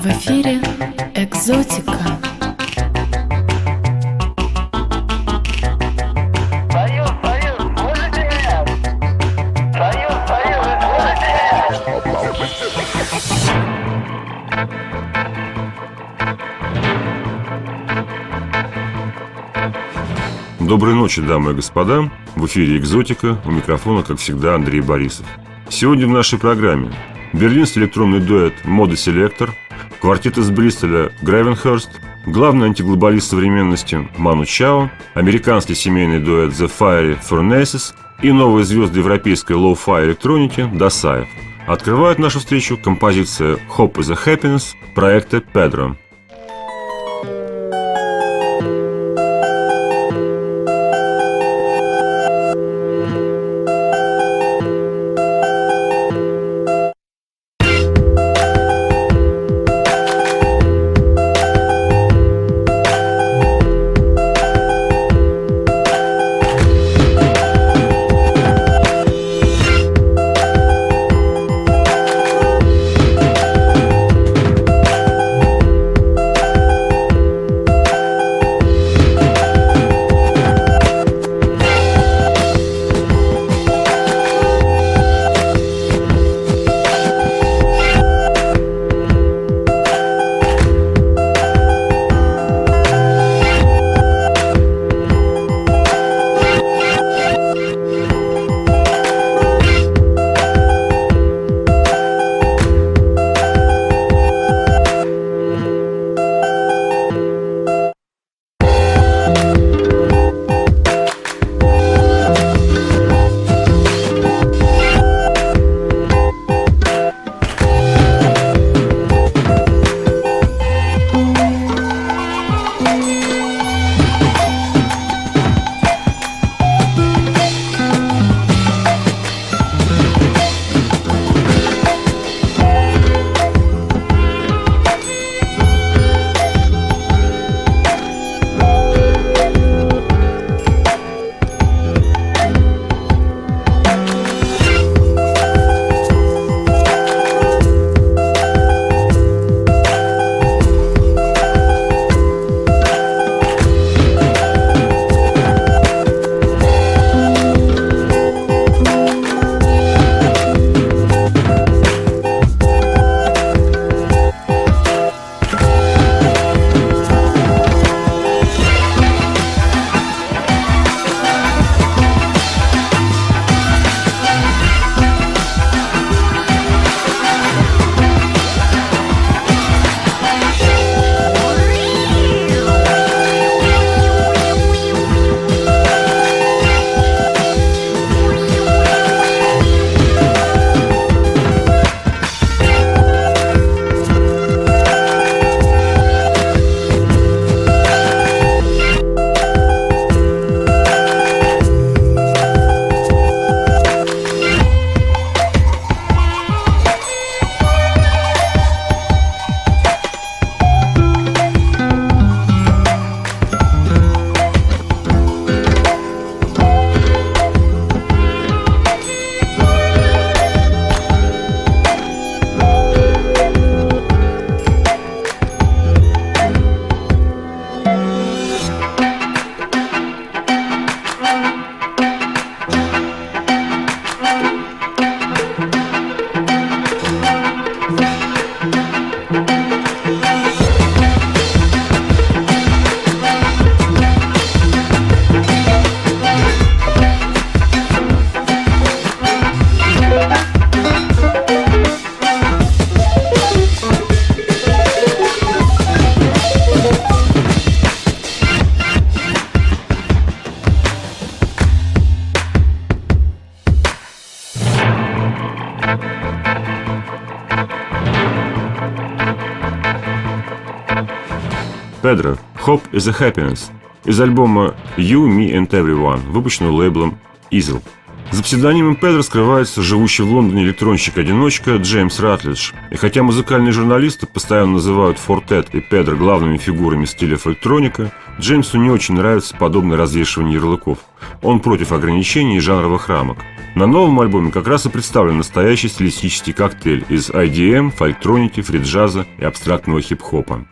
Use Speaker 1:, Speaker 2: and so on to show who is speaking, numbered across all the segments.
Speaker 1: В эфире «Экзотика».
Speaker 2: Союз, слышите меня? Союз, слышите меня?
Speaker 3: Доброй ночи, дамы и господа. В эфире «Экзотика». У микрофона, как всегда, Андрей Борисов. Сегодня в нашей программе берлинский электронный дуэт «Мода Селектор», квартет из Бристоля «Грейвенхерст», главный антиглобалист современности Ману Чао, американский семейный дуэт «The Fiery Furnaces» и новые звезды европейской лоу-фай электроники Дасаев. Открывает нашу встречу композиция «Hope is a Happiness» проекта Pedro. Pedro, «Hope is a Happiness» из альбома «You, Me and Everyone», выпущенного лейблом Easel. За псевдонимом Педро скрывается живущий в Лондоне электронщик-одиночка Джеймс Ратлидж. И хотя музыкальные журналисты постоянно называют Фортет и Педро главными фигурами стиля фольктроника, Джеймсу не очень нравится подобное развешивание ярлыков. Он против ограничений и жанровых рамок. На новом альбоме как раз и представлен настоящий стилистический коктейль из IDM, фольктроники, фри-джаза и абстрактного хип-хопа.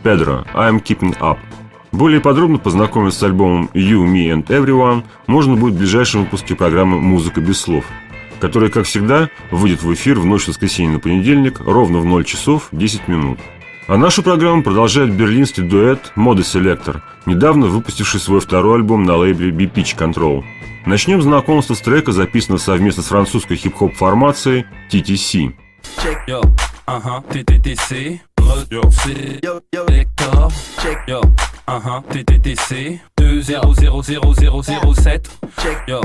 Speaker 3: Pedro, I'm Keeping Up. Более подробно познакомиться с альбомом You, Me and Everyone можно будет в ближайшем выпуске программы «Музыка без слов», которая, как всегда, выйдет в эфир в ночь с воскресенья на понедельник ровно в 0 часов 10 минут. А нашу программу продолжает берлинский дуэт Mode Selector, недавно выпустивший свой второй альбом на лейбле B-Pitch Control. Начнем знакомство с трека, записанного совместно с французской хип-хоп формацией TTC.
Speaker 4: TTTC 2000007. Yo,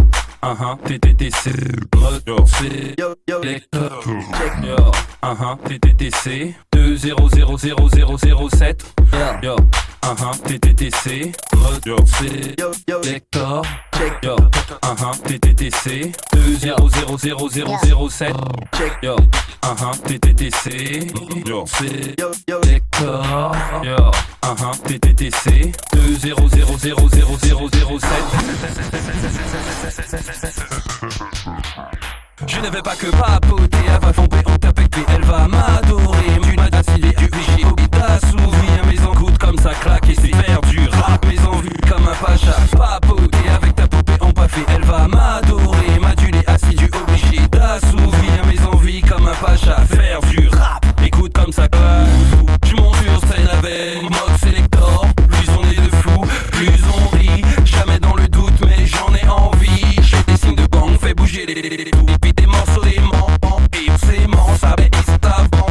Speaker 4: TTTC mode sélecteur. Yo, TTTC 2000007. Yo, TTTC mode sélecteur. Yo, TTTC 2000007. Yo, TTTC sélecteur. Yo, TTTC 2000007. Je ne vais pas que papoter, elle va tomber en tape et puis elle va m'adorer. Tu m'as assilé du j'ai oublié t'assouvir. Mes encoutes comme ça claque et c'est faire du rap. Mes envies comme un pacha, papoter avec ta poupée en paffé, elle va m'adorer. M'aduler assidu, obligé d'assouvir. Mes envies comme un pacha, faire du rap. Écoute comme ça claque. Je monte sur scène avec mode sélector. Plus on est de fou, plus on rit. Jamais dans le doute mais j'en ai envie. J'ai des signes de gang, fais bouger les puis des morceaux d'aimants, et c'est mon sabet, c'est avant.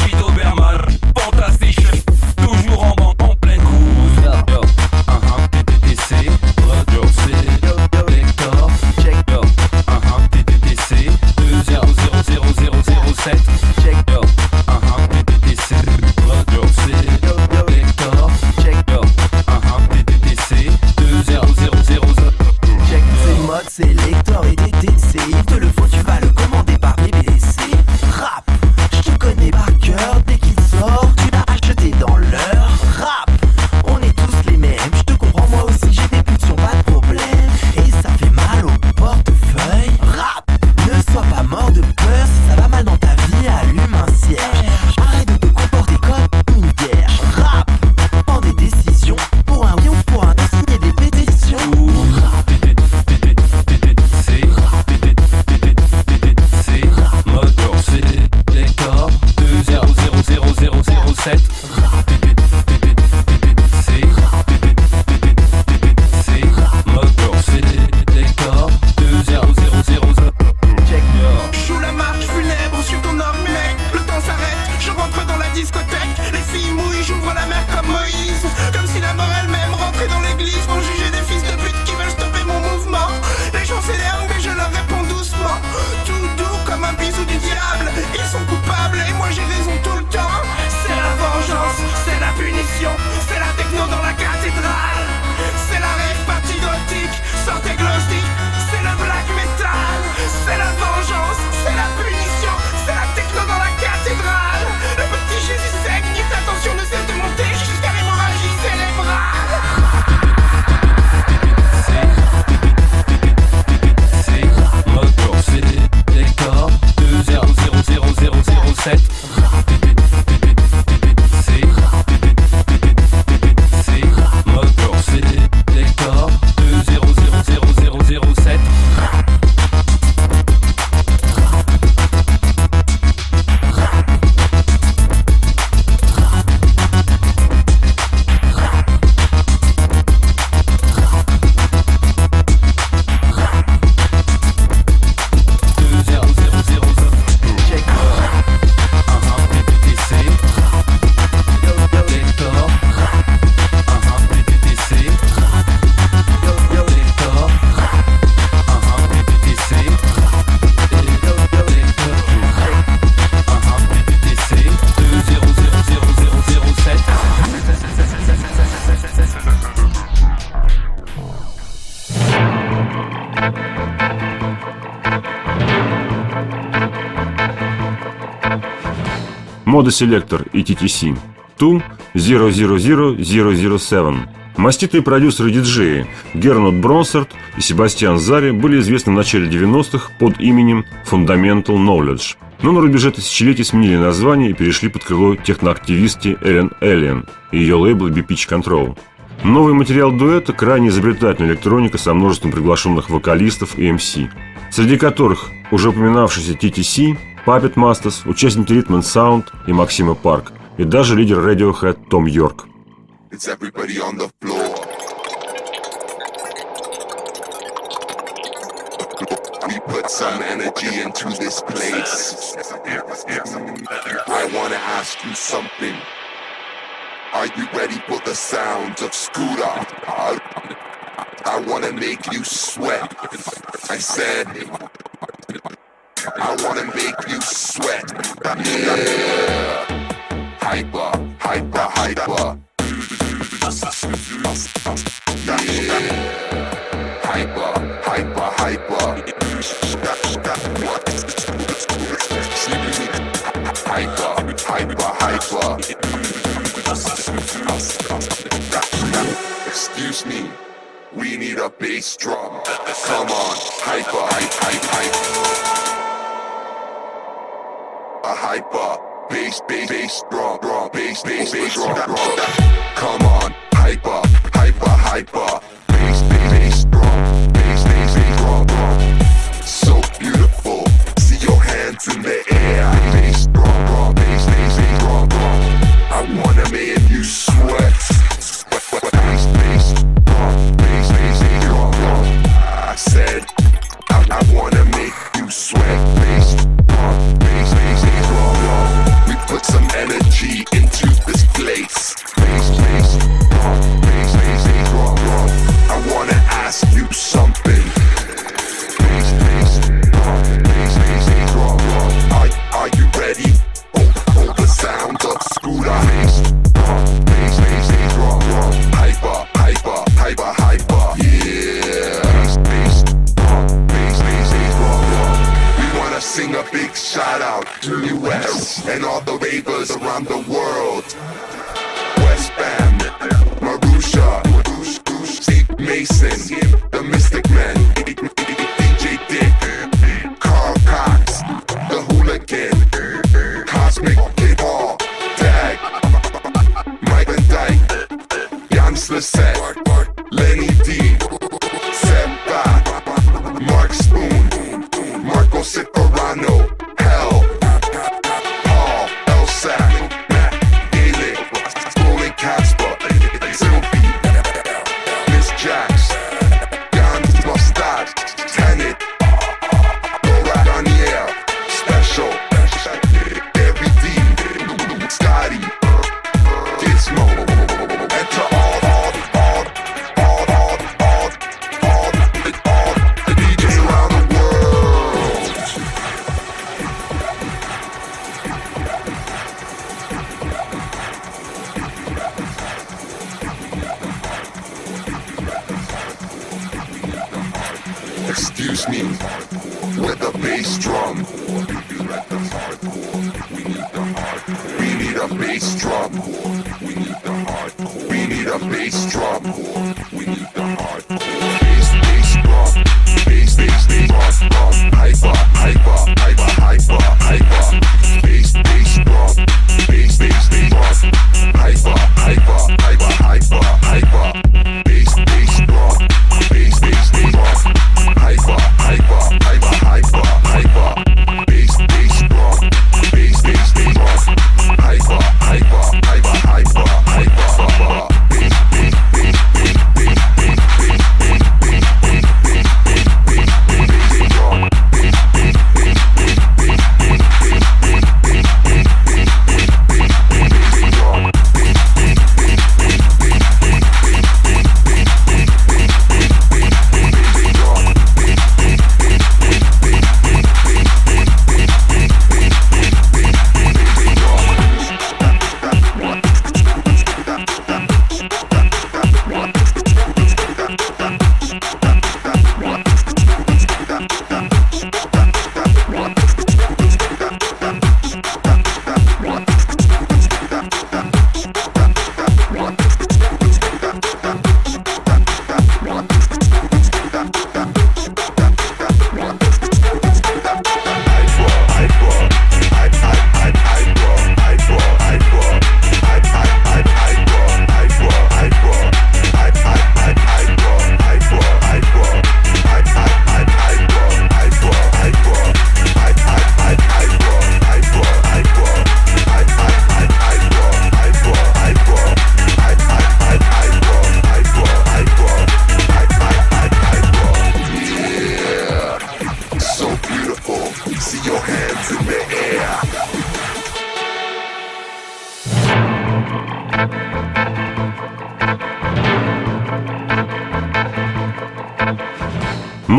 Speaker 4: Tito Berman, fantastique, toujours en banque, en pleine course. Yo, TTTC, radio sélector. Check, yo, TTTC 2000007. Check, yo, TTTC, radio sélector. Check, yo, TTTC 2000007. Check, c'est mode sélector et TTC. Il te le faut, tu vas le commander par BBC. Rap, je te connais par cœur. Dès qu'il sort, tu l'as acheté dans l'heure. Rap, on est tous les mêmes. Je te comprends, moi aussi j'ai des pulsions, pas de problème. Et ça fait mal au portefeuille. Rap, ne sois pas mort de peur. Si ça va mal dans ta vie, allume un cierge. Arrête de te comporter comme une vierge. Rap, prends des décisions. Pour un oui ou pour un non, signer des pétitions. Rap, moteur sélector 2000007. Moteur sélector 2000007. Check.
Speaker 5: Je joue la marche funèbre sur ton orme mec. Le temps s'arrête, je rentre dans la discothèque. Les filles mouillent, j'ouvre la mer comme Moïse. Comme si la mort elle-même rentrait dans l'église pour juger des fils de pute qui veulent stopper mon mouvement. Les gens s'énervent mais je leur réponds doucement. Tout doux comme un bisou du diable. Ils sont coupables et moi j'ai raison tout le temps. C'est la vengeance, c'est la punition. C'est la techno dans la cathédrale. C'est la rêve partie gothique, sortez glostique. C'est le black metal. C'est la vengeance, c'est la punition. C'est la techno dans la cathédrale. Le petit Jésus saigne, ta tension ne cesse de monter jusqu'à l'hémorragie cérébrale.
Speaker 4: Moteur sélector 2000007. Moteur sélector 2000007.
Speaker 3: Мода Селектор и TTC 2000007. Маститые продюсеры-диджеи Гернот Бронсард и Себастьян Зари были известны в начале 90-х под именем Fundamental Knowledge, но на рубеже тысячелетий сменили название и перешли под крыло техноактивистки Эллен Эллиен и ее лейбл B-Pitch Control. Новый материал дуэта – крайне изобретательная электроника со множеством приглашенных вокалистов и МС, среди которых уже упоминавшийся TTC, Puppet Masters, участники Rhythm & Sound и Максима Парк, и даже лидер Radiohead Том Йорк.
Speaker 6: It's everybody on the floor. We put some energy into this place. I wanna ask you something. Are you ready for the sounds of Scooter? I wanna make you sweat. I said, I wanna make you sweat. Yeah. Hyper, hyper, hyper. Yeah. Hyper, hyper, hyper. Hyper, hyper, hyper. Excuse me, we need a bass drum. Come on, hyper, hype, hype, hype. A hyper, bass, bass, bass, drum, drum, bass, bass, bass, drum, drum. Come on, hyper, hyper, hyper. Bass, bass, bass, drum, bass, bass, bass, drum, drum. So beautiful, see your hands in the air. Bass, drum, drum, bass, bass, bass, drum, drum. I wanna make you sweat. Bass, bass, drum, bass, bass, bass, drum, drum. I said, I wanna make you sweat. Bass, drum, bass, bass, bass, drum, drum. We put some energy into this place. Bass, bass, drum, bass, bass, bass, drum, drum. I wanna ask you something. Bass, bass, drum, bass, bass, bass, drum, drum. Are you ready? Oh, the sound of Scooter. Bass, drum, bass, bass, bass, drum, drum. Hyper, hyper, hyper, hyper. Yeah. Bass, bass, drum, bass, bass, bass, drum, drum. We wanna sing a big shout out to US and all the ravers around the world. West Bam, Marusha, Steve Mason, the Mystic Men, DJ Dick, Carl Cox, the Hooligan, Cosmic Kid Hall, Dag, Mike Van Dyke, Jan Slissette, Lenny D, Seba, Mark Spoon, Marco Ciparano, Hell, Paul, Elsack, Matt Gaelic, Rolling Casper, Sylvie, Miss Jax, Jan Mustache, Tenet, Laura Garnier, Special, Every D, Scotty, Gizmo, and to all the DJs around the world. Excuse me, with a bass drum. We need a bass drum. We need a bass drum. We need the hardcore. Bass, bass drum. Bass, bass, bass drum. Hyper, hyper, hyper, hyper, hyper. Bass, bass drum. Bass, bass, bass drum. Hyper, hyper, hyper, hyper, hyper. Bass, bass drum. Bass, bass, bass drum. Hyper, hyper, hyper, hyper, hyper. Bass, bass drum. Bass, bass, bass drum. Hyper, hyper, hyper, hyper, hyper. Bass, bass, bass, bass.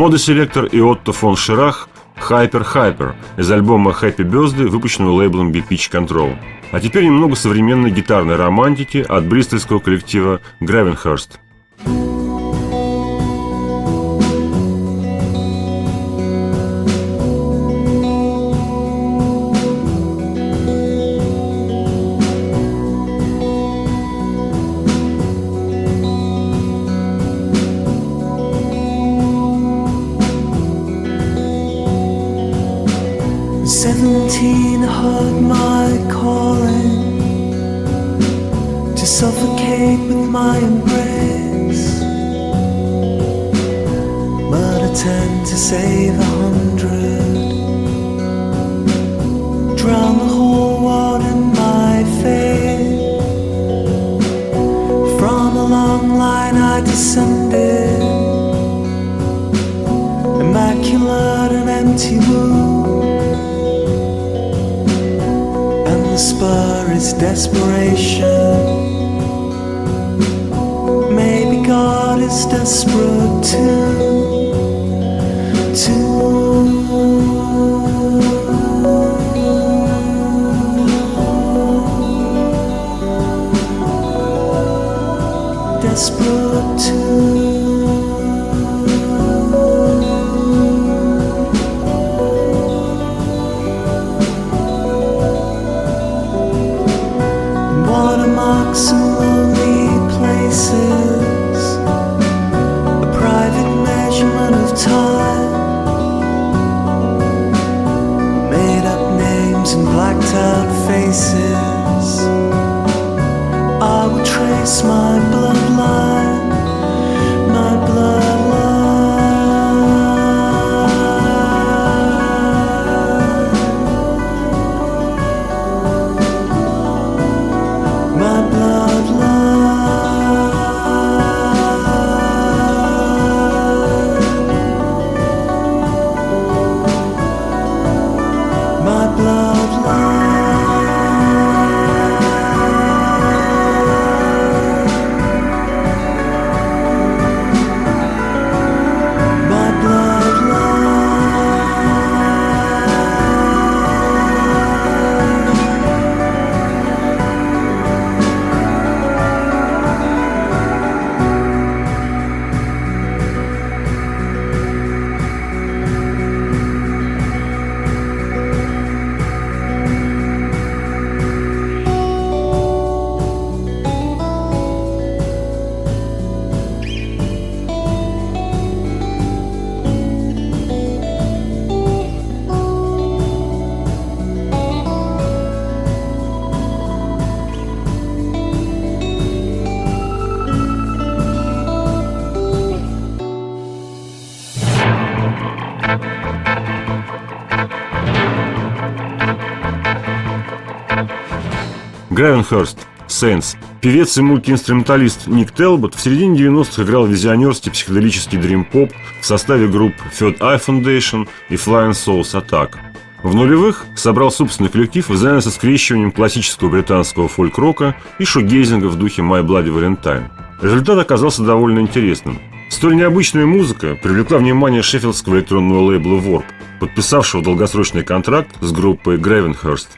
Speaker 3: Мода Селектор и Отто фон Ширах «Hyper из альбома Happy Birthday, выпущенного лейблом Big Pitch Control. А теперь немного современной гитарной романтики от бристольского коллектива Gravenhurst.
Speaker 7: "17 heard my calling to suffocate with my embrace, but I tend to save 100, drown the whole world in my fate. From a long line I descended, immaculate and empty wound. The spur is desperation. Maybe God is desperate too. Desperate too. Some lonely places, a private measurement of time, made up names and blacked out faces. I would trace my bloodline, my
Speaker 3: Gravenhurst, Saints. Певец и мультиинструменталист Ник Телбот в середине 90-х играл визионерский психоделический дрим-поп в составе групп Third Eye Foundation и Flying Souls Attack. В нулевых собрал собственный коллектив и занялся скрещиванием классического британского фольк-рока и шугейзинга в духе My Bloody Valentine. Результат оказался довольно интересным. Столь необычная музыка привлекла внимание шеффилдского электронного лейбла Warp, подписавшего долгосрочный контракт с группой Gravenhurst.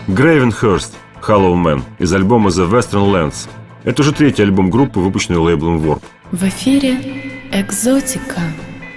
Speaker 3: Gravenhurst Hollow Man из альбома The Western Lands. Это уже третий альбом группы, выпущенный лейблом Warp.
Speaker 1: В эфире «Экзотика».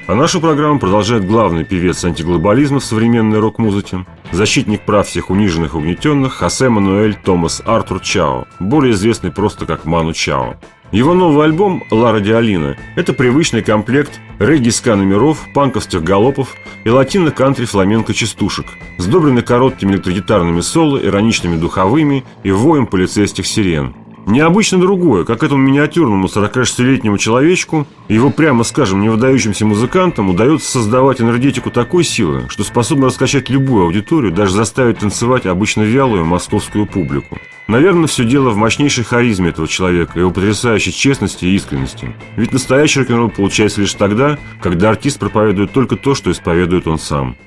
Speaker 3: А нашу программу продолжает главный певец антиглобализма в современной рок-музыке, защитник прав всех униженных и угнетенных Хосе Мануэль Томас Артур Чао, более известный просто как Ману Чао. Его новый альбом «Ла Радиолина» – это привычный комплект регги-ска номеров, панковских галопов и латино-кантри-фламенко-частушек, сдобренный короткими электрогитарными соло, ироничными духовыми и воем полицейских сирен. Необычно другое, как этому миниатюрному 46-летнему человечку и его, прямо скажем, невыдающимся музыкантам удается создавать энергетику такой силы, что способна раскачать любую аудиторию, даже заставить танцевать обычно вялую московскую публику. Наверное, все дело в мощнейшей харизме этого человека и его потрясающей честности и искренности. Ведь настоящий рок-н-ролл получается лишь тогда, когда артист проповедует только то, что исповедует он сам.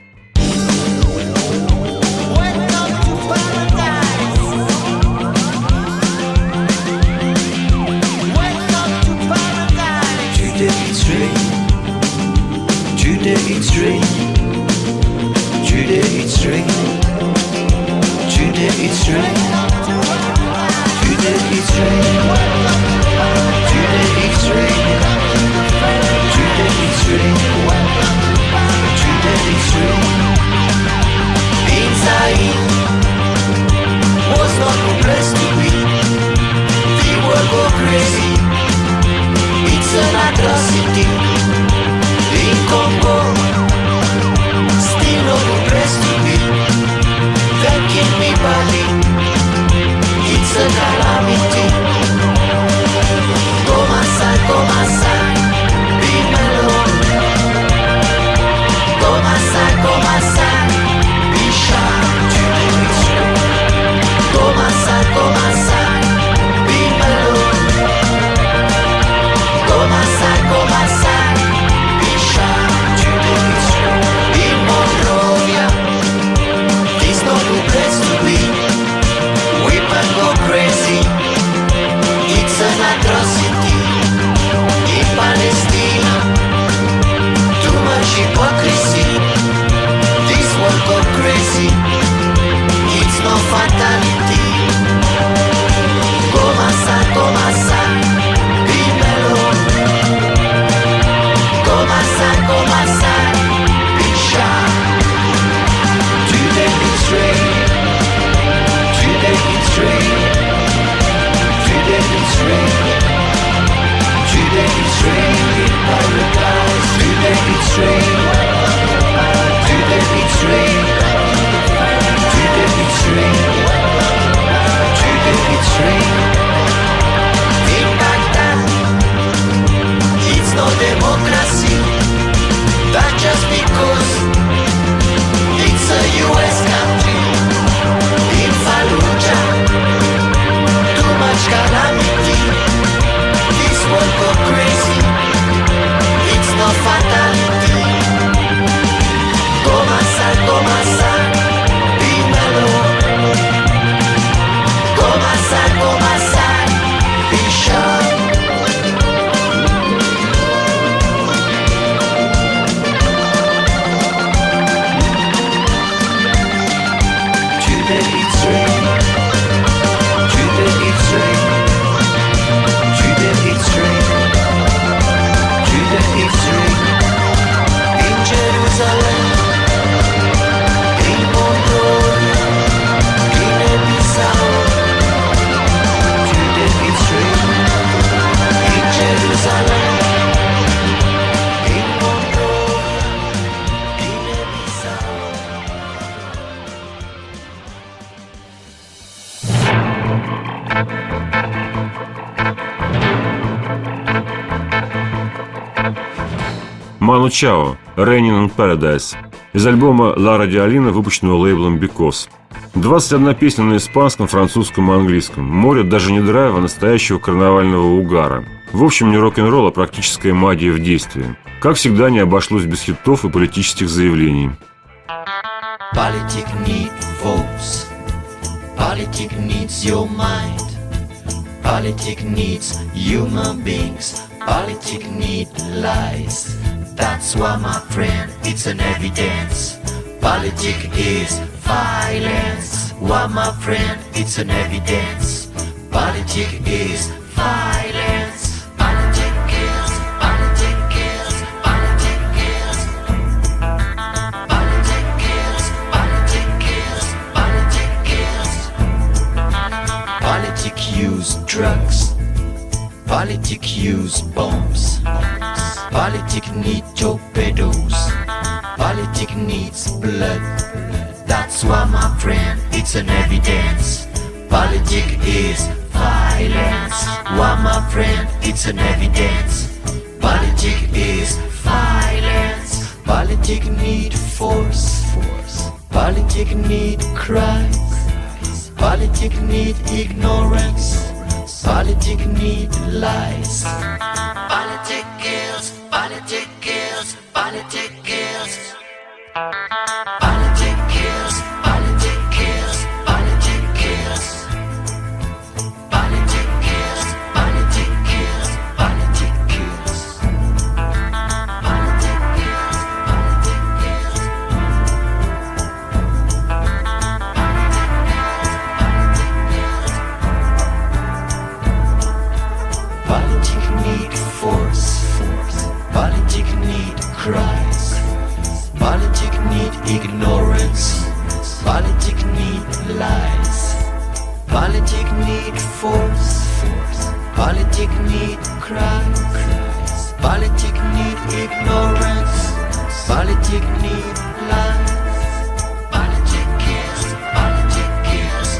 Speaker 3: Ману Чао «Raining in Paradise» из альбома «Ла Радиолина», выпущенного лейблом Because. 21 песня на испанском, французском и английском. Море даже не драйва, а настоящего карнавального угара. В общем, не рок-н-ролл, а практическая магия в действии. Как всегда, не обошлось без хитов и политических заявлений.
Speaker 8: Politic need votes. Politic needs your mind. Politic needs human beings. Politic need lies. That's why, my friend, it's an evidence. Politic is violence. Why, my friend, it's an evidence. Politics is violence. Politics kills, politics kills, politics kills. Politics kills, politics kills, politics kills. Politics use drugs. Politics use bombs. Politics need torpedoes. Politics needs blood. That's why, my friend, it's an evidence. Politics is violence. Why, my friend, it's an evidence. Politics is violence. Politics need force. Politics need cries. Politics need ignorance. Politics need lies. Politics kills. Politics kills. Politics kills. Politics kills. Politics kills. Politics kills. Politics kills. Politics kills. Politics kills. Politics need force. Politics need cries. Politics need ignorance. Politics need lies. Politics need force. Politics need cries. Politics need ignorance. Politics need lies. Politics kills. Politics kills.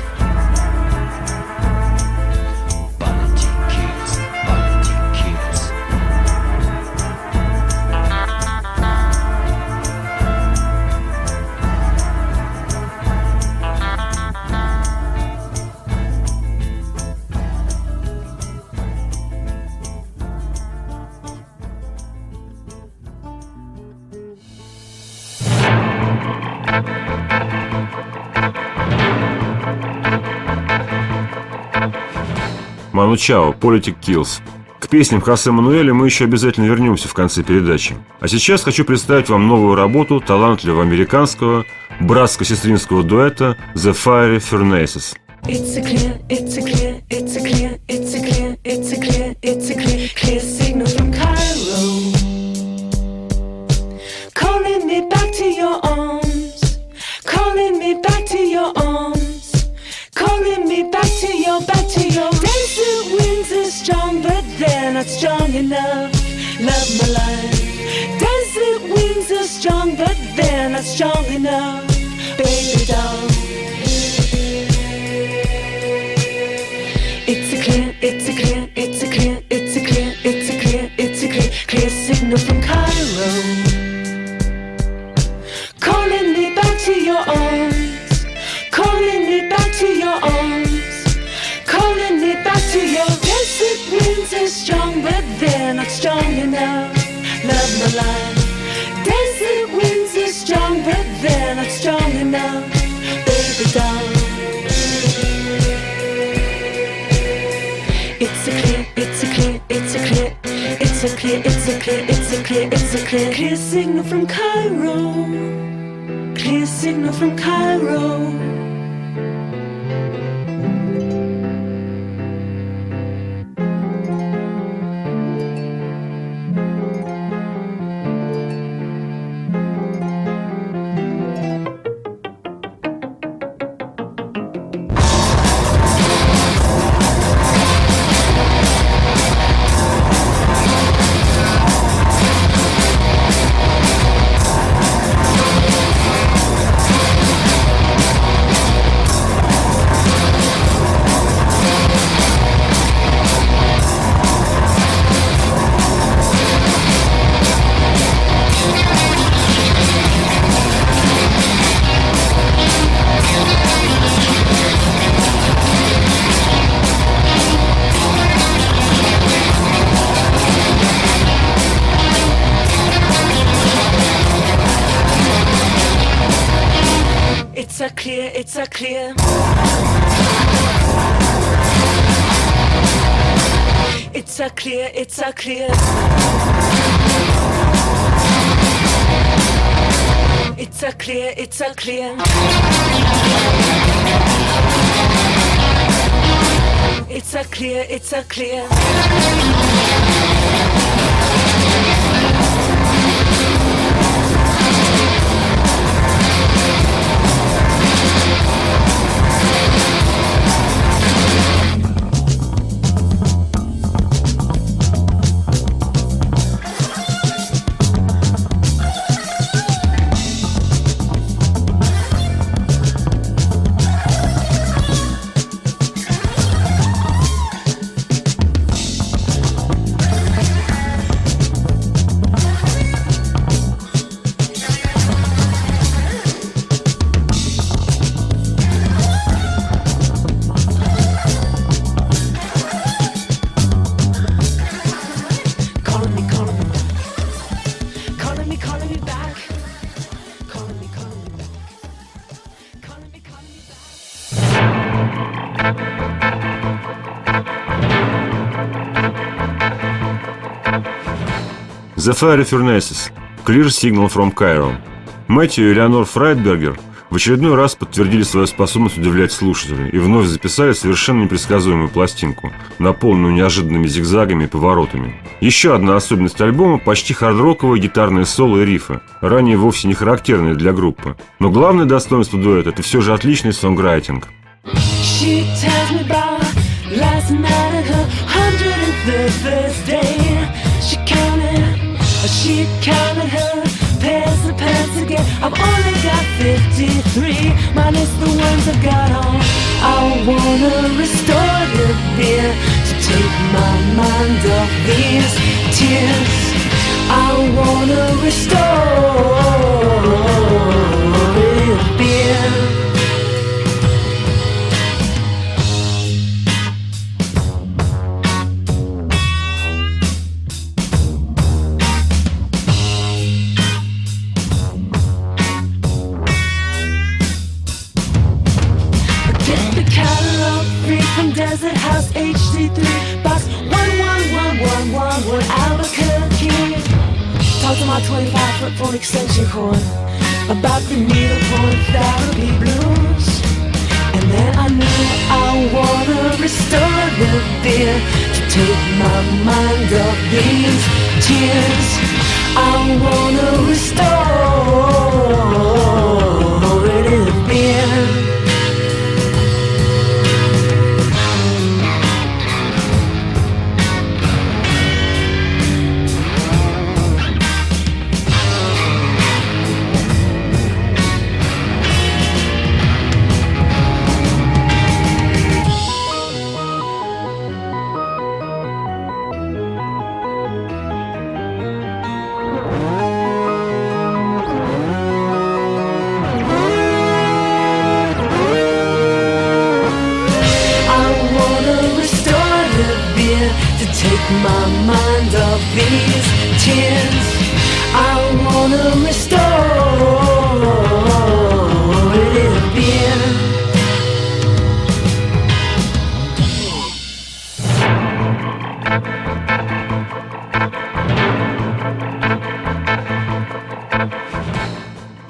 Speaker 8: Politics kills. Politics kills.
Speaker 3: Ману Чао, Politics Kills. К песням Хосе Мануэля мы еще обязательно вернемся в конце передачи. А сейчас хочу представить вам новую работу талантливого американского братско-сестринского дуэта The Fiery Furnaces.
Speaker 9: It's a clear, it's a clear, it's a clear, it's a clear, it's a clear, it's a clear, clear signal from Cairo. Calling me back to your arms, calling me back to your arms, calling me back to your, desert winds are strong, but they're not strong enough. Love my life. Desert winds are strong, but they're not strong enough. Baby doll. It's a clear, it's a clear, it's a clear, it's a clear, it's a clear, it's a clear, clear signal from Cairo. Calling me back to your arms, calling me back to your arms, calling me back to your, desert winds are strong, but they're not strong enough. Love my life. Desert winds are strong, but they're not strong enough. Baby doll. It's a clear, it's a clear, it's a clear, it's a clear, it's a clear, it's a clear, it's a clear, clear signal from Cairo. Clear signal from Cairo. It's a clear, it's a clear. It's a clear, it's a clear. It's a clear, it's a clear. It's a clear, it's a clear.
Speaker 3: The Fiery Furnaces. Clear Signal from Cairo. Мэтью и Элеонор Фрайтбергер в очередной раз подтвердили свою способность удивлять слушателей и вновь записали совершенно непредсказуемую пластинку, наполненную неожиданными зигзагами и поворотами. Еще одна особенность альбома – почти хард-роковые гитарные соло и рифы, ранее вовсе не характерные для группы. Но главное достоинство дуэта – это все же отличный сонграйтинг.
Speaker 9: She counted her pairs of pants again. I've only got 53, minus the ones I've got on. I wanna restore the beer to take my mind off these tears. I wanna restore the beer. Desert House HD3 box 11111 Albuquerque. Talk to my 25-foot phone extension cord about the needlepoint therapy blues. And then I knew I wanna restore the beer to take my mind off these tears. I wanna restore the beer. Take my mind off these tears. I wanna restore it beer.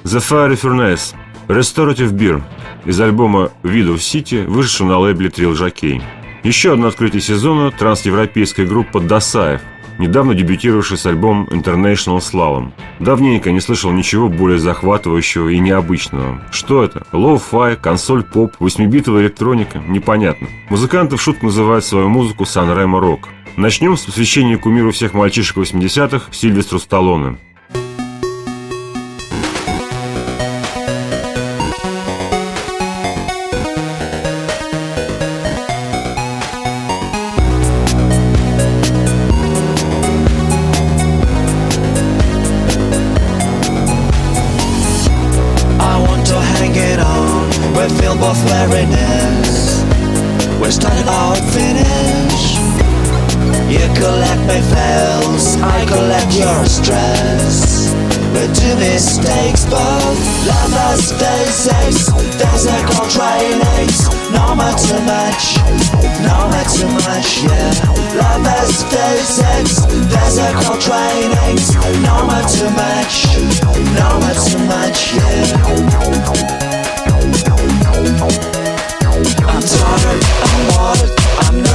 Speaker 3: The Fiery Furnace. Restorative Beer из альбома Widow City, вышедшего на лейбле Trill Jockey. Еще одно открытие сезона – трансевропейская группа Досаев, недавно дебютировавшая с альбомом International Slalom. Давненько не слышал ничего более захватывающего и необычного. Что это? Лоу-фай, консоль-поп, 8-битовая электроника? Непонятно. Музыканты в шутку называют свою музыку Сан-Ремо рок. Начнем с посвящения кумиру всех мальчишек 80-х Сильвестру Сталлоне.
Speaker 8: Both wearing this. We're starting out finish. You collect my fails, I collect your stress. We do mistakes, both lovers stay safe. There's a cold trainings, no matter much, no matter much, yeah. Lovers stay safe. There's a cold trainings, no matter much, no matter much, yeah. I'm tired, I'm bored, I'm not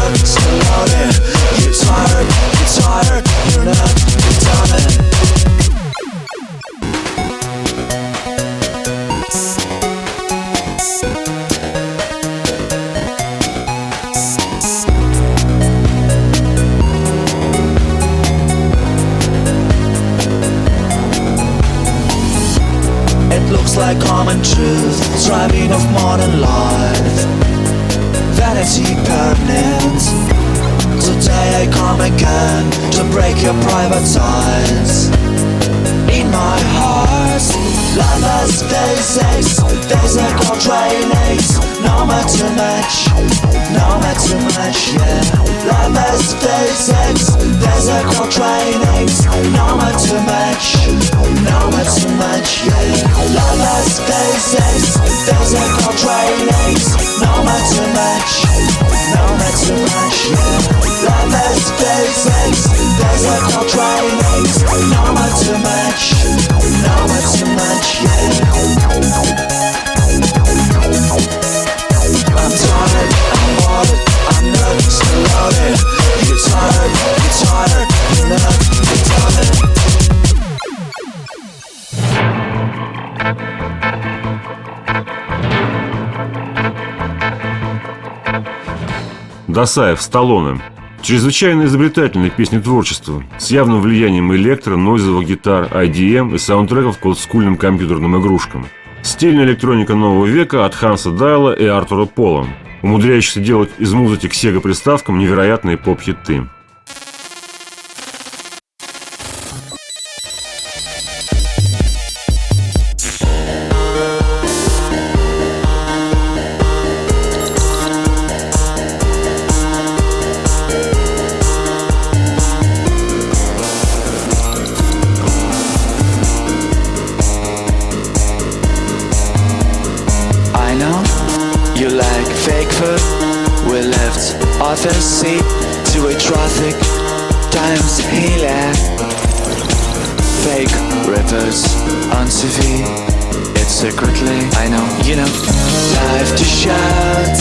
Speaker 8: truth, striving of modern life. Vanity permanent. Today I come again to break your private ties. In my heart, love has physics, physical trainings. No matter too much, no matter too much, yeah. Love has physics, physical trainings. No matter too much, no matter too much, yeah. Love has physics, physical trainings. No matter too much, no matter too much, yeah. Love has physics, physical trainings. No matter too much, no matter too much, yeah. I'm tired, I'm bored, I'm not still loaded. You're tired, you're not, you're done.
Speaker 3: Досаев, Сталлоне. Чрезвычайно изобретательное песнетворчество с явным влиянием электро, нойзовых гитар, IDM и саундтреков к олдскульным компьютерным игрушкам. Стильная электроника нового века от Ханса Дайла и Артура Пола, умудряющихся делать из музыки к Sega-приставкам невероятные поп-хиты.
Speaker 8: We left Arthur's Seat to a traffic times healer. Fake rappers on TV. It's secretly, I know, you know. Life to shout,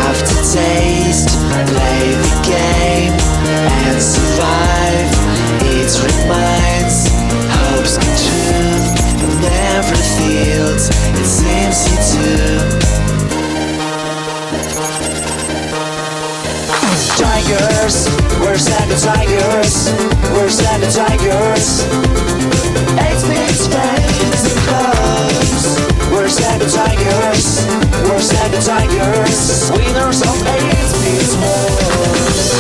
Speaker 8: after taste. Play the game and survive. It reminds hopes come true. In every field, it seems you do. Tigers, where's the tigers? Where's the tigers? 8-bit spades and clubs. Where's the tigers? Where's the tigers? Winners of 8-bit wars.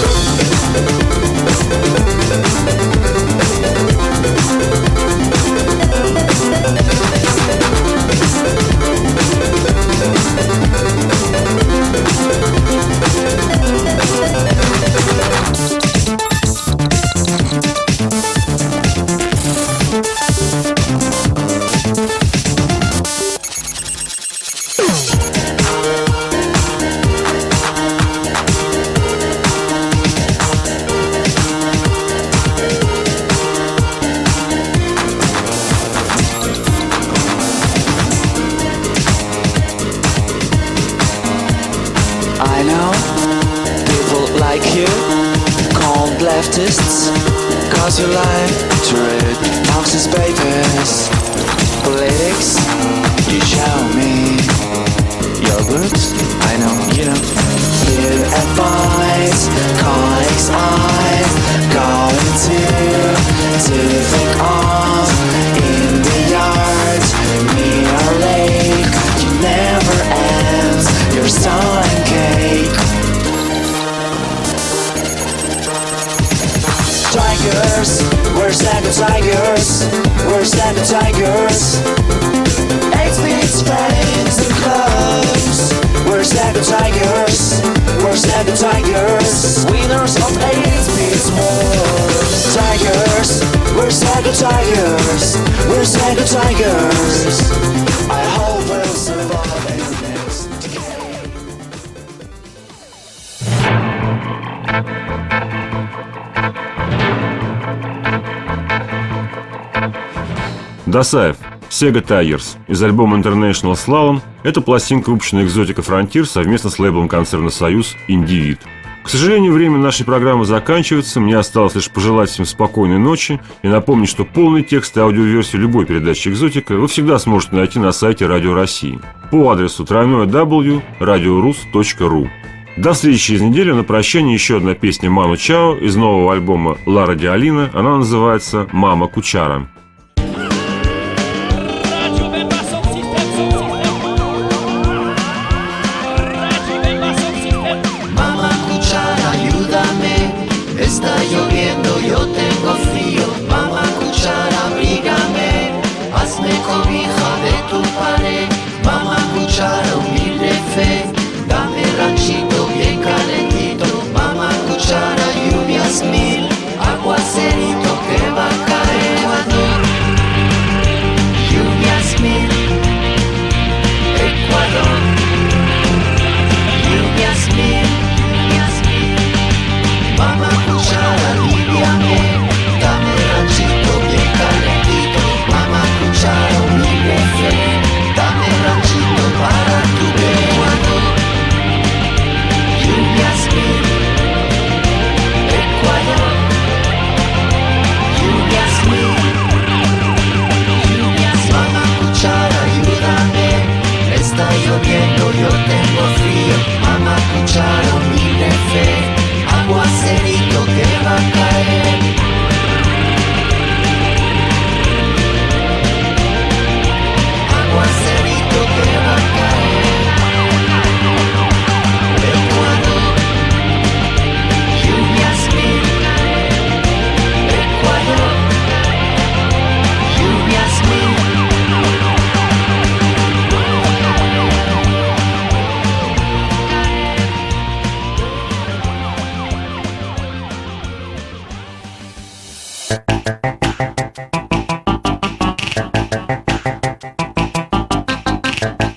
Speaker 8: I know people like you, called leftists, cause you like to read Marxist papers. Politics, you show me your roots. I know, you know. You advise colleagues I'm going to think of in the yard near a lake. You never end your stolen cake. Tigers, where's the tigers? Where's the tigers? 8-bit spades and clubs. Where's the tigers? Where's the tigers? Winners of 8-bit wars. Tigers, where's the tigers? Where's the tigers? I hope we'll survive in the next decade.
Speaker 3: Досаев, Sega Tigers из альбома International Slalom. Это пластинка, выпущенная Exotica Frontier совместно с лейблом концерна «Союз» «Индивид». К сожалению, время нашей программы заканчивается. Мне осталось лишь пожелать всем спокойной ночи и напомнить, что полный текст и аудиоверсию любой передачи «Экзотика» вы всегда сможете найти на сайте Радио России по адресу www.radiorus.ru. До встречи через неделю. На прощание еще одна песня Ману Чао из нового альбома Лара Диалина. Она называется «Мама Кучара».
Speaker 10: Radio Belfast 106.6
Speaker 8: pero yo tengo frío. Mamá, cucharonín de fe, aguacerito que va a caer. Aguacerito que va a caer. Ecuador, lluvias mil. Ecuador, lluvias mil.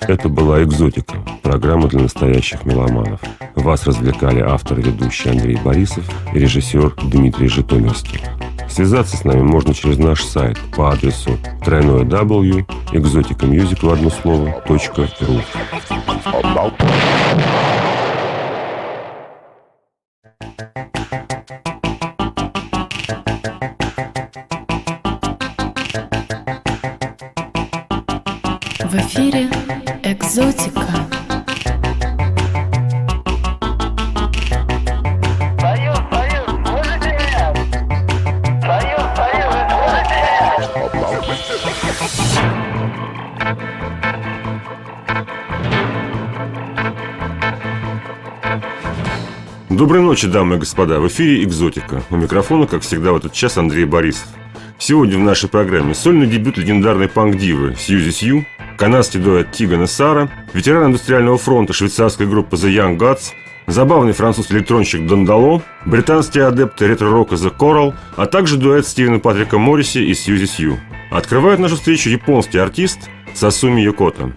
Speaker 3: Это была «Экзотика», программа для настоящих меломанов. Вас развлекали автор и ведущий Андрей Борисов и режиссер Дмитрий Житомирский. Связаться с нами можно через наш сайт по адресу www.exoticamusic в одно слово .ru.
Speaker 1: В эфире «Экзотика».
Speaker 2: Союз, слышите меня? Союз, слышите
Speaker 3: Доброй ночи, дамы и господа. В эфире «Экзотика». У микрофона, как всегда, в этот час Андрей Борисов. Сегодня в нашей программе сольный дебют легендарной панк-дивы Сьюзи Сью, канадский дуэт Тиган и Сара, ветеран индустриального фронта швейцарской группы The Young Gods, забавный французский электронщик Дандало, британские адепты ретро-рока The Coral, а также дуэт Стивена Патрика Морриси и Сьюзи Сью. Открывает нашу встречу японский артист Сасуми Йокото.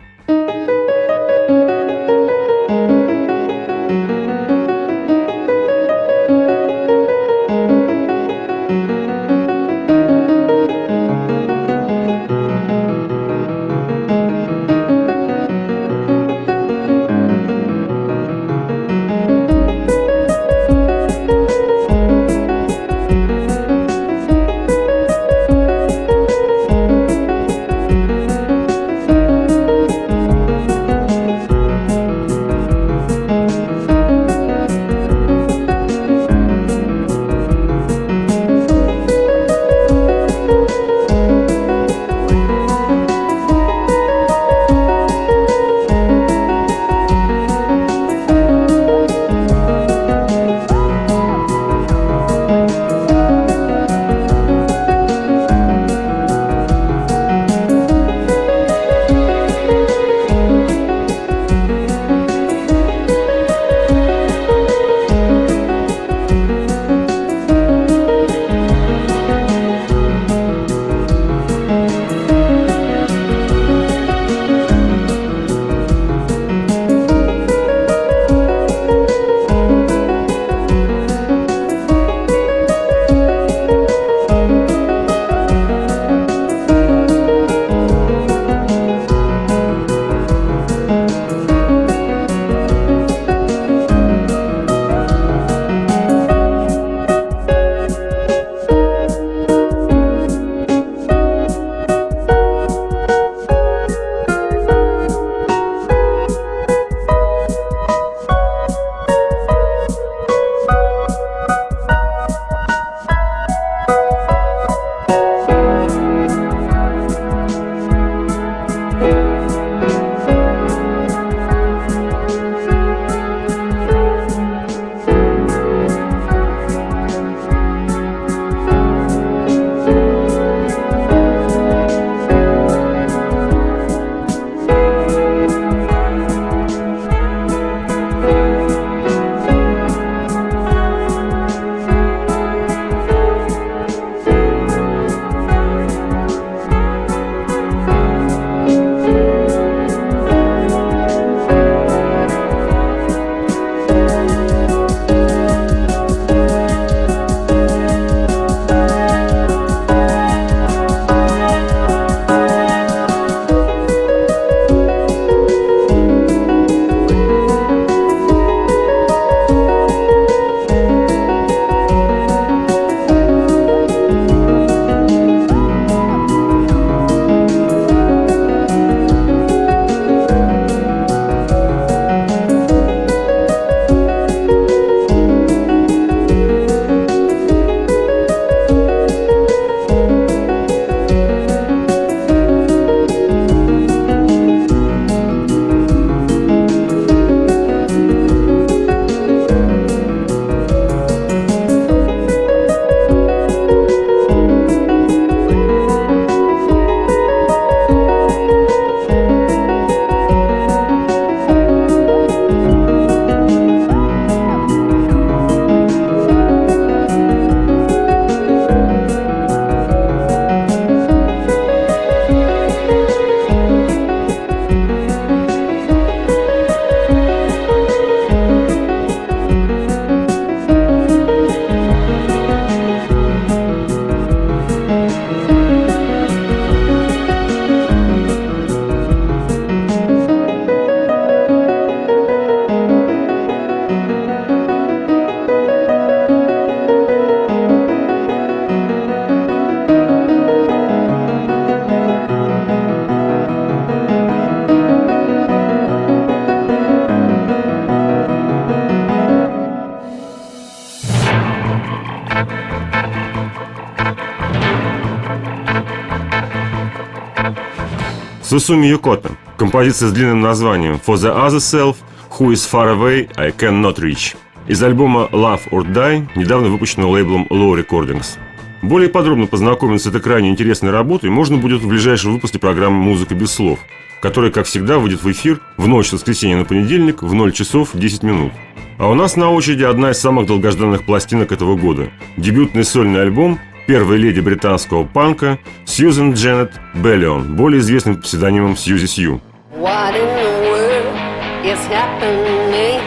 Speaker 3: Сусуми Юкота. Композиция с длинным названием «For the other self, who is far away, I cannot reach». Из альбома «Love or Die», недавно выпущенного лейблом Low Recordings. Более подробно познакомиться с этой крайне интересной работой можно будет в ближайшем выпуске программы «Музыка без слов», которая, как всегда, выйдет в эфир в ночь с воскресенья на понедельник в 0 часов 10 минут. А у нас на очереди одна из самых долгожданных пластинок этого года – дебютный сольный альбом первой леди британского панка Сьюзен Дженнет Беллион, более известный под псевдонимом Сьюзи Сью.
Speaker 10: What in the world is happening?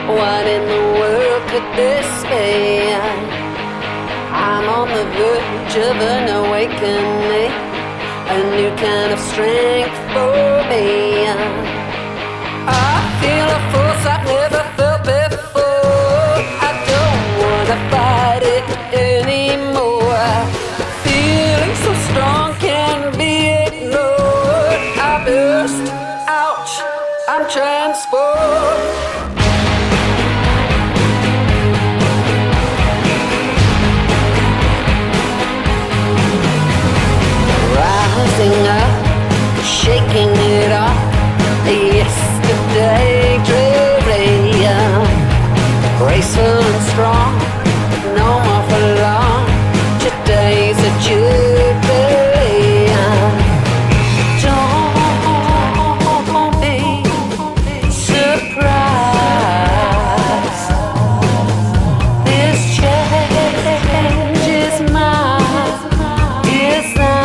Speaker 10: What in the world could this be? I'm on the verge of an awakening, a new kind of strength for me. I feel a force I've never felt before. I don't wanna fight it anymore. Feeling so strong can't be ignored. I burst, ouch, I'm transported. Rising up, shaking it off. Yesterday dreary, graceful and strong, no more for long. Today's a jubilee. Don't be surprised. This change is my design.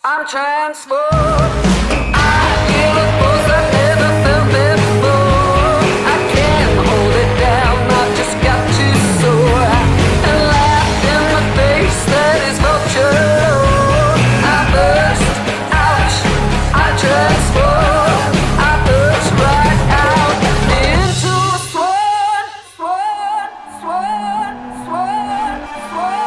Speaker 10: I'm transformed. I feel a force I've never felt before. I can't hold it down, I've just got to soar and laugh in the face that is vulture. I burst, ouch, I transform. I burst right out into a swan, swan, swan, swan, swan, swan.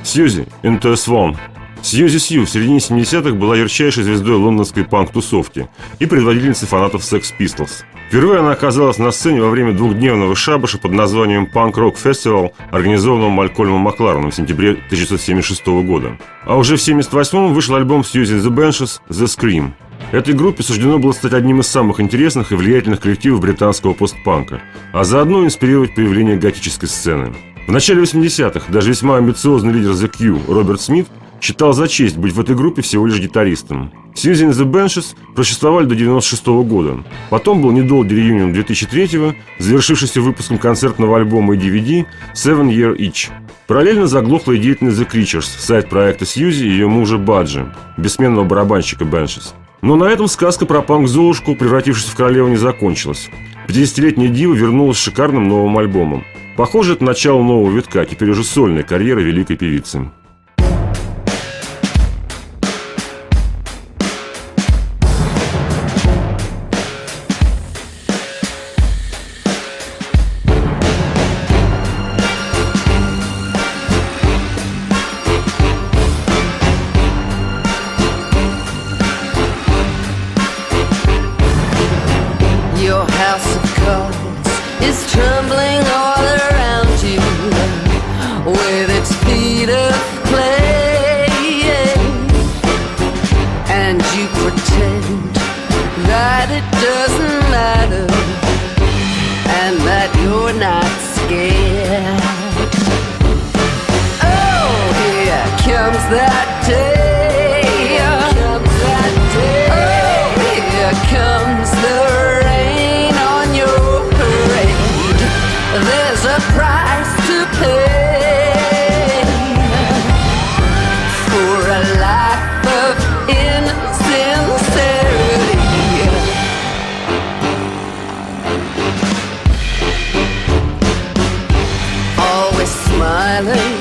Speaker 3: Сьюзи Into a Swan. Сьюзи Сью в середине 70-х была ярчайшей звездой лондонской панк-тусовки и предводительницей фанатов Sex Pistols. Впервые она оказалась на сцене во время двухдневного шабаша под названием Punk Rock Festival, организованного Малькольмом Маклареном в сентябре 1976 года. А уже в 1978-м вышел альбом Сьюзи and the Banshees «The Scream». Этой группе суждено было стать одним из самых интересных и влиятельных коллективов британского постпанка, а заодно инспирировать появление готической сцены. В начале 80-х даже весьма амбициозный лидер The Q Роберт Смит считал за честь быть в этой группе всего лишь гитаристом. Susie and the Benches просуществовали до 96 года. Потом был недолгий реюнион 2003-го, завершившийся выпуском концертного альбома и DVD «Seven Year Each». Параллельно заглохла и деятельность The Creatures, сайт-проекта Сьюзи и ее мужа Баджи, бессменного барабанщика Benches. Но на этом сказка про панк-золушку, превратившуюся в королеву, не закончилась. 50-летняя дива вернулась с шикарным новым альбомом. Похоже, это начало нового витка, теперь уже сольная карьера великой певицы.
Speaker 10: Your house of cards is trembling all around you with its feet of clay, and you pretend that it doesn't matter and that you're not scared. Oh, here comes that day. Oh, here comes the there's a price to pay for a life of insincerity. Always smiling,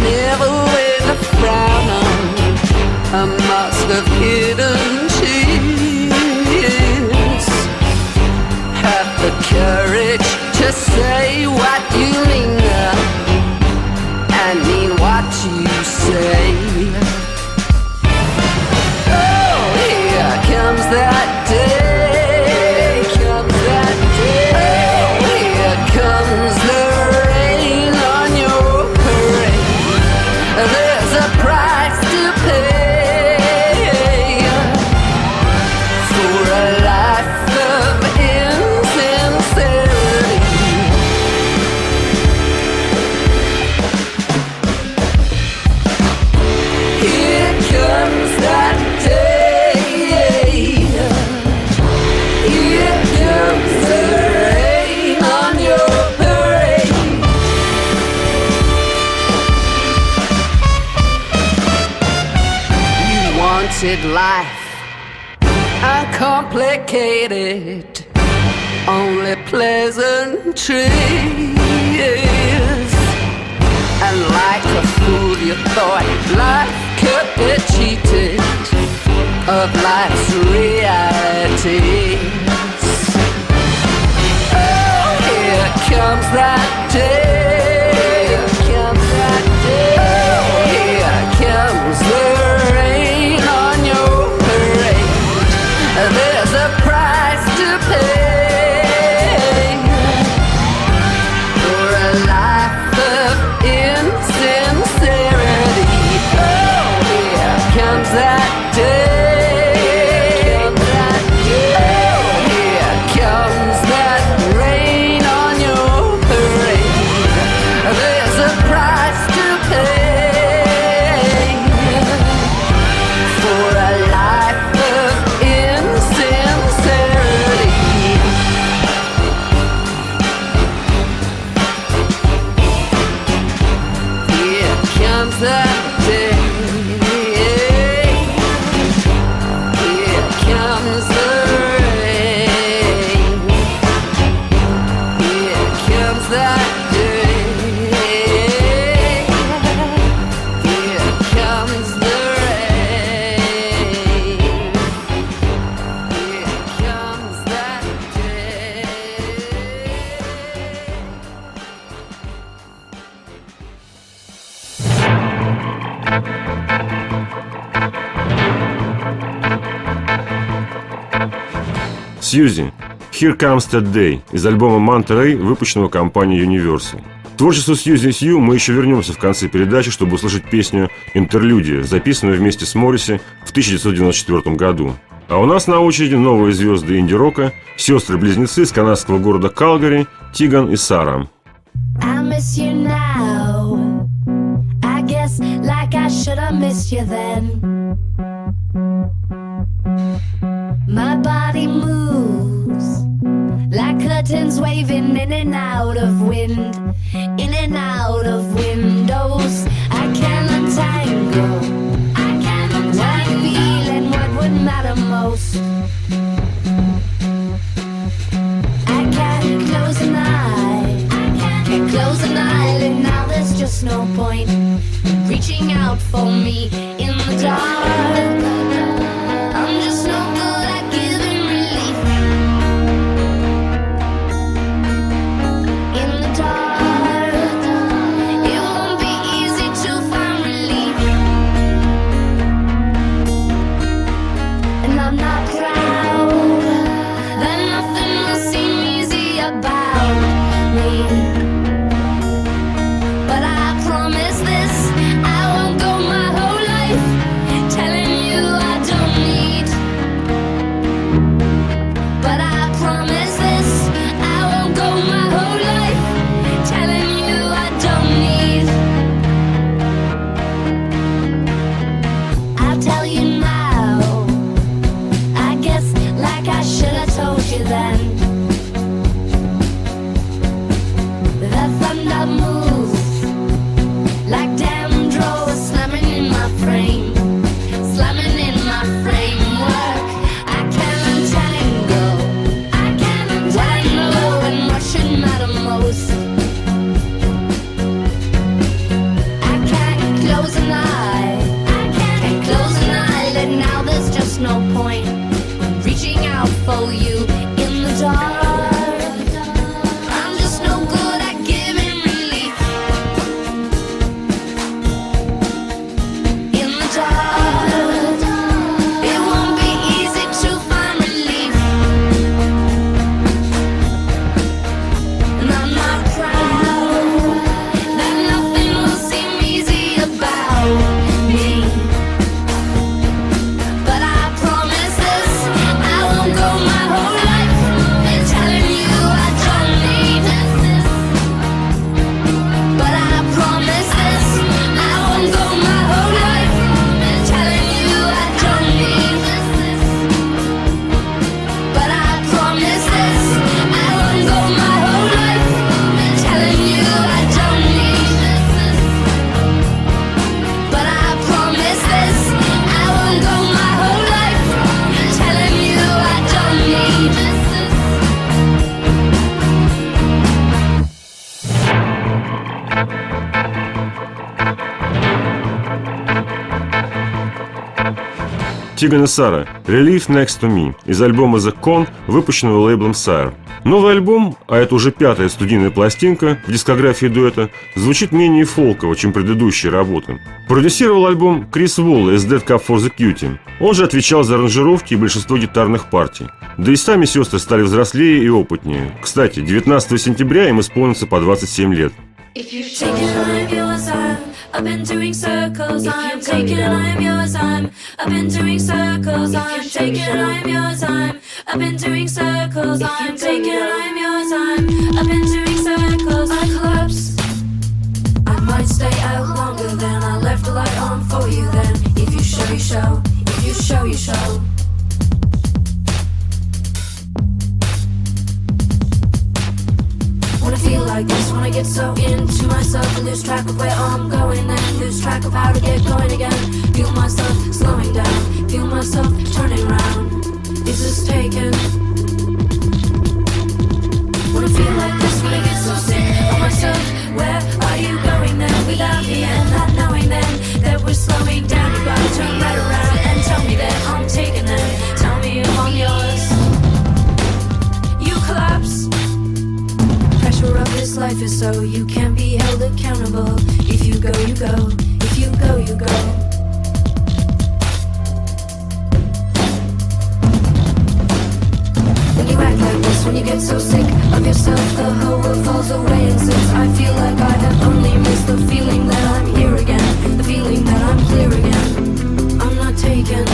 Speaker 10: never with a frown on, a mask of hidden tears. Have the courage to say what you mean and mean what you say. Oh, here comes that day. Oh, here comes the rain on your parade. There's a price to pay for a life of insincerity. Life uncomplicated, only pleasantries, and like a fool you thought life could be cheated of life's realities. Oh, here comes that day. Oh, here comes the rain on your parade. There's a price to pay for a life of insincerity. Oh, here comes that day. Oh, here comes that rain on your parade. There's a price to pay for a life of insincerity. Here comes that day. Here comes the rain. Here comes that day. Here comes the rain. Here comes that day.
Speaker 3: Сьюзи, Here Comes That Day из альбома Manta Ray, выпущенного компанией Universal. К творчеству Сьюзи и Сью мы еще вернемся в конце передачи, чтобы услышать песню «Интерлюдия», записанную вместе с Морриси в 1994 году. А у нас на очереди новые звезды инди-рока, сестры-близнецы из канадского города Калгари, Тиган и Сара.
Speaker 11: I miss you now. I guess like I should have missed you then. My body moves like curtains waving in and out of wind, in and out of windows. I can't untangle what I feel and what would matter most. I can't close an eye, can't close an eyelid. Now there's just no point in reaching out for me in the dark. I'm just no good at giving relief in the dark. It won't be easy to find relief, and I'm not proud that nothing will seem easy about me. But I promise this, I won't go my whole life telling you I don't need. But I promise this, I won't go my whole life telling you I don't need. I'll tell you now, I guess like I should have told you then. The thunder moves like damn drawers slamming in my frame, slamming in my framework. I can't untangle what I know and what should matter most. I can't close an eye, can't close an eyelid. Now there's just no point in reaching out for you in the dark. I'm just no good at giving relief in the dark. It won't be easy to find relief, and I'm not proud that nothing will seem easy about me. But I promise this, I won't go my whole life telling you I don't need. But I promise this, I won't go my whole life telling you I don't need. But I promise this, I won't go my whole life telling you I don't need. But I promise this, I won't go my whole life telling you I don't need.
Speaker 3: Тиган и Сара, Relief Next to Me из альбома The Con, выпущенного лейблом Sire. Новый альбом, а это уже 5-я студийная пластинка в дискографии дуэта, звучит менее фолково, чем предыдущие работы. Продюсировал альбом Крис Волла из Dead Cup for the Cutie. Он же отвечал за аранжировки и большинство гитарных партий. Да и сами сестры стали взрослее и опытнее. Кстати, 19 сентября им исполнится по 27 лет.
Speaker 11: If you take it, I'm yours. I've been doing circles. I'm taking, I'm yours. I've been doing circles. I'm taking, I'm yours. I've been doing circles. I'm taking, I'm yours. I've been doing circles. I collapse. I might stay out longer than I left the light on for you. Then, if you show, you show. If you show, you show. When I feel like this, when I get so into myself, I lose track of where I'm going, then lose track of how to get going again. Feel myself slowing down, feel myself turning around. Is this taken? When I feel like this, when I get so sick of myself, where are you going then? Without me and not knowing then that we're slowing down, you gotta turn right around and tell me that I'm taken then. Tell me if I'm yours. You collapse. Pressure of this life is so you can't be held accountable. If you go, you go. If you go, you go. When you act like this, when you get so sick of yourself, the whole world falls away and since I feel like I have only missed the feeling that I'm here again, the feeling that I'm clear again. I'm not taken.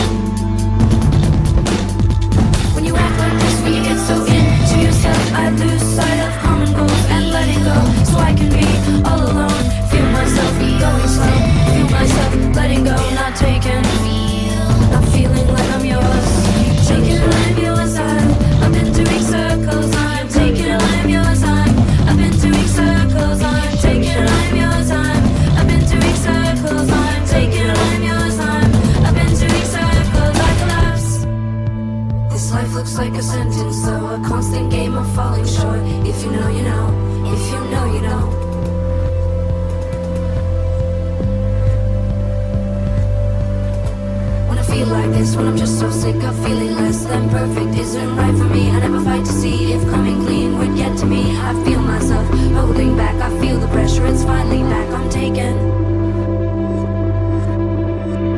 Speaker 11: this when I'm just so sick of feeling less than perfect isn't right for me. I never fight to see if coming clean would get to me. I feel myself holding back, I feel the pressure, it's finally back, I'm taken.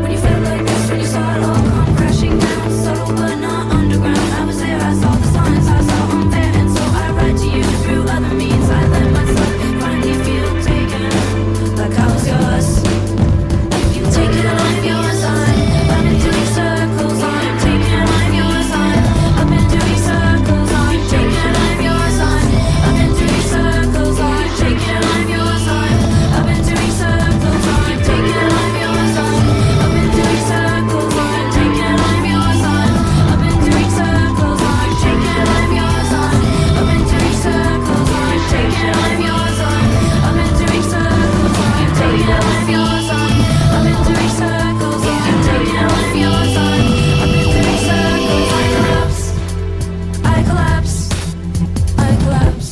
Speaker 11: When you felt like this, when you saw it all come crashing down, subtle but not underground. I was there, I saw the signs, I saw unfair, and so I write to you through other means. I let myself finally feel taken, like I was yours. You take it, I'm yours. I've been doing circles. I'm taking, I'm yours. I've been doing circles. I'm taking, I'm yours. I've been doing circles. I'm taking, I'm yours. I've been doing circles. I'm taking, I'm yours. I've been doing circles. I'm taking, I'm yours. I've been doing circles. I'm taking, I'm yours. I've been doing circles. I'm taking, I'm yours. I've been doing circles. I'm taking, I'm yours. I've been doing circles. I'm taking, I'm yours. I've been doing circles. I collapse. I collapse.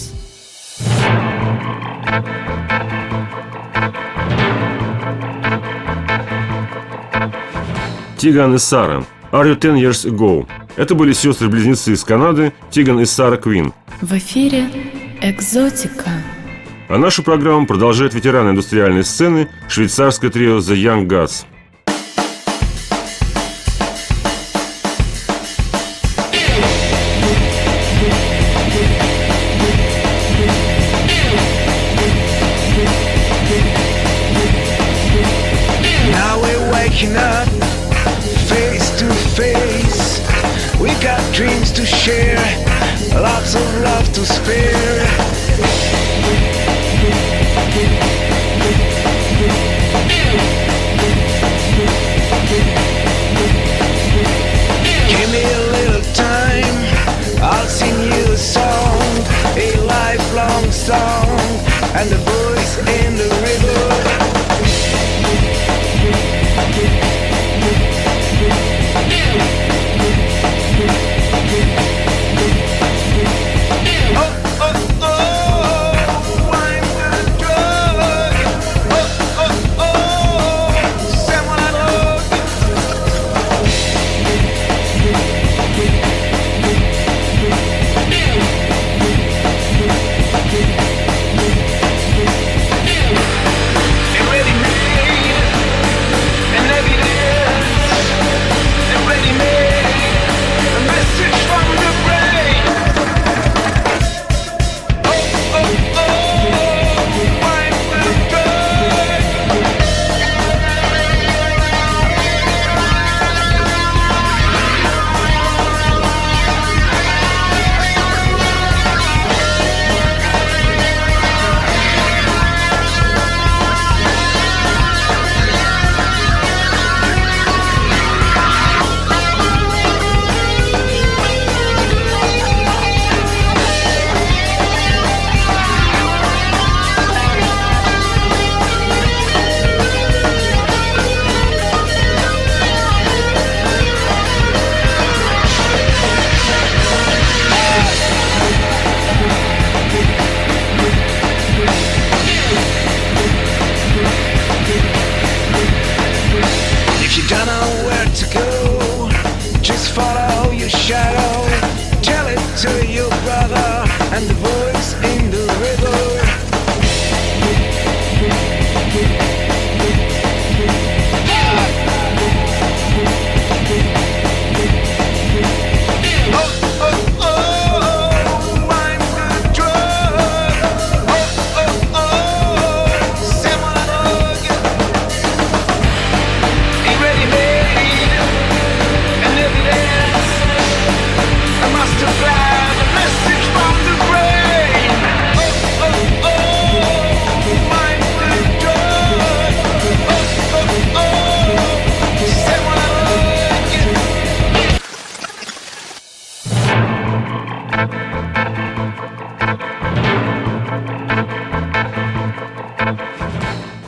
Speaker 3: Тиган и Сара. Are You 10 Years Ago? Это были сестры-близнецы из Канады Тиган и Сара Квин.
Speaker 1: В эфире «Экзотика».
Speaker 3: А нашу программу продолжает ветеран индустриальной сцены швейцарское трио The Young Gods.
Speaker 5: Now we're waking up, face to face. We got dreams to share, lots of love to spare. Give me a little time, I'll sing you a song, a lifelong song, and the voice in the river.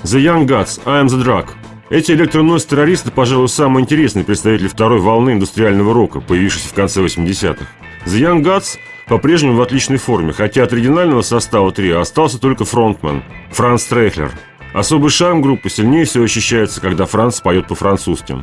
Speaker 3: The Young Gods, I Am The Drug. Эти электронойз-террористы, пожалуй, самые интересные представители второй волны индустриального рока, появившейся в конце 80-х. The Young Gods по-прежнему в отличной форме, хотя от оригинального состава трио остался только фронтмен Франц Стрейхлер. Особый шарм группы сильнее всего ощущается, когда Франц поет по-французски.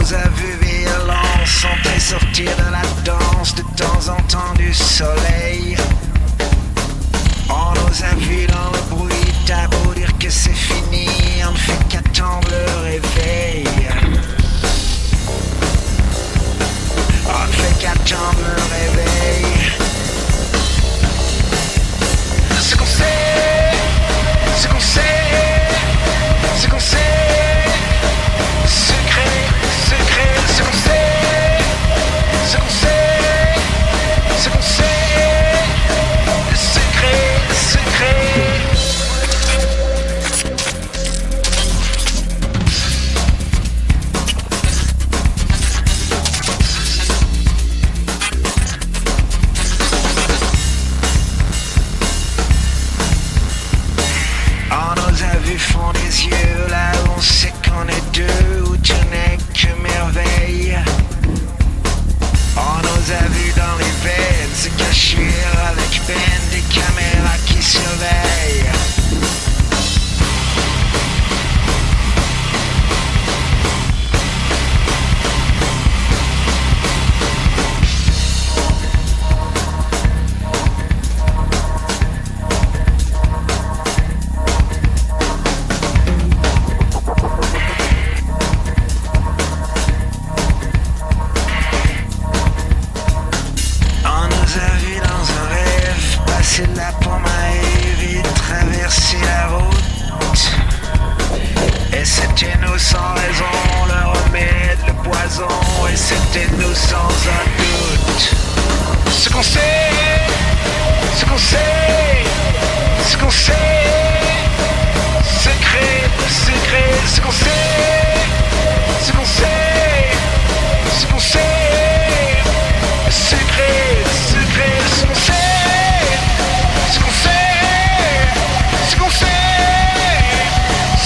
Speaker 8: nos aveux violents sentaient sortir de la danse de temps en temps du soleil. On nous a vus dans le bruit, t'as beau dire que c'est fini, on ne fait qu'attendre le réveil. On ne fait qu'attendre le réveil. Ce qu'on sait, ce qu'on sait, ce qu'on sait. Secret, secret, ce qu'on sait, ce qu'on sait, ce qu'on sait. Secret, secret. On nous a vu fond des yeux là où on sait qu'on est deux, où tu n'es que merveille. On nous a vu dans les veines se cacher avec peine des caméras qui surveillent. On nous a vu dans un rêve passer de la pomme à Eve et traverser la route. Et c'était nous sans raison, le remède, le poison. Et c'était nous sans un doute. Ce qu'on sait, ce qu'on sait, ce qu'on sait. Secret, secret, ce qu'on sait, ce qu'on sait, ce qu'on sait. Secret, secret, ce qu'on sait, ce qu'on sait, ce qu'on sait.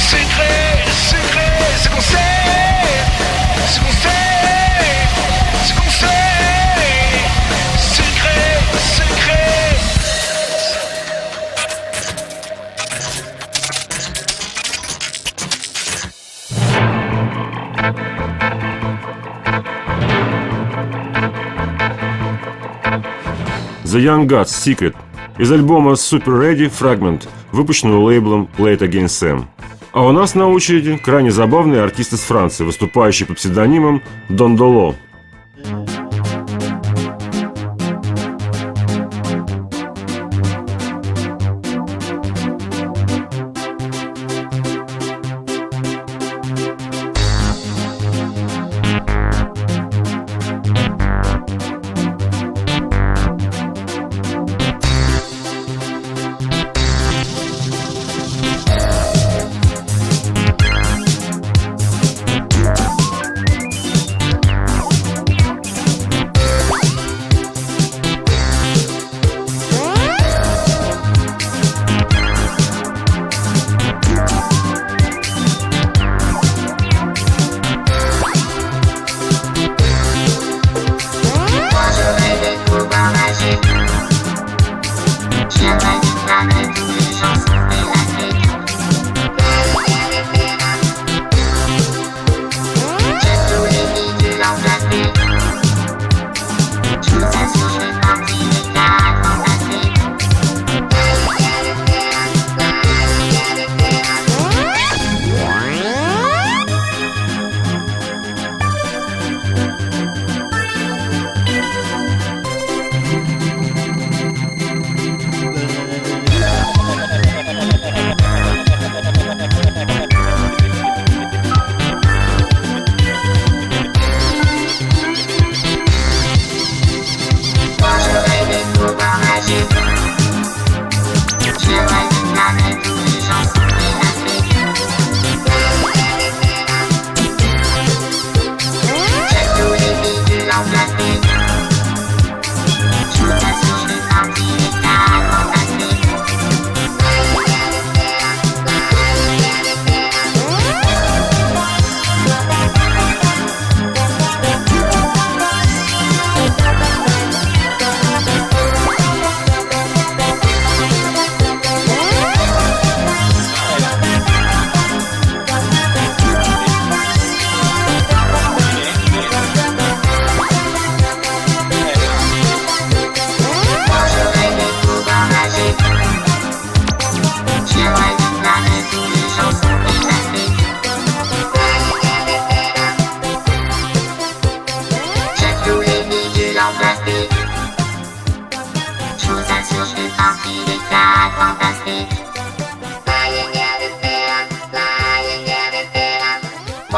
Speaker 8: Secret, secret, ce qu'on sait, ce qu'on sait, ce qu'on sait. Secret, secret.
Speaker 3: The Young Gods Secret из альбома Super Ready Fragment, выпущенного лейблом Play It Again Sam. А у нас на очереди крайне забавный артист из Франции, выступающий под псевдонимом Дон Доло.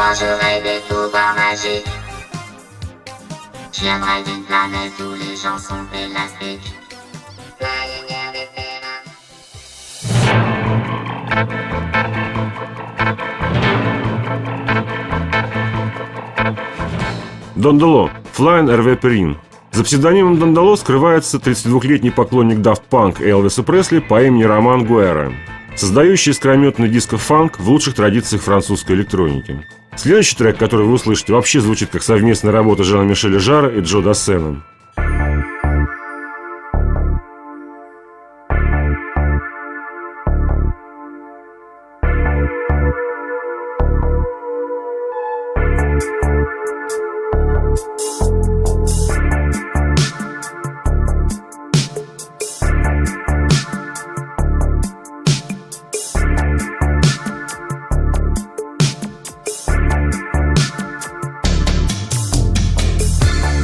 Speaker 12: Moi je rêve des pouvoirs magiques. Je viendrai d'une planète où les gens sont élastiques. La lumière des phénomènes.
Speaker 3: Дондало. Flying RV Perrin. За псевдонимом Дондало скрывается 32-летний поклонник Daft Punk Элвиса Пресли по имени Роман Гуэра, создающий искрометный диско-фанк в лучших традициях французской электроники. Следующий трек, который вы услышите, вообще звучит как совместная работа Жана-Мишеля Жарра и Джо Дассена.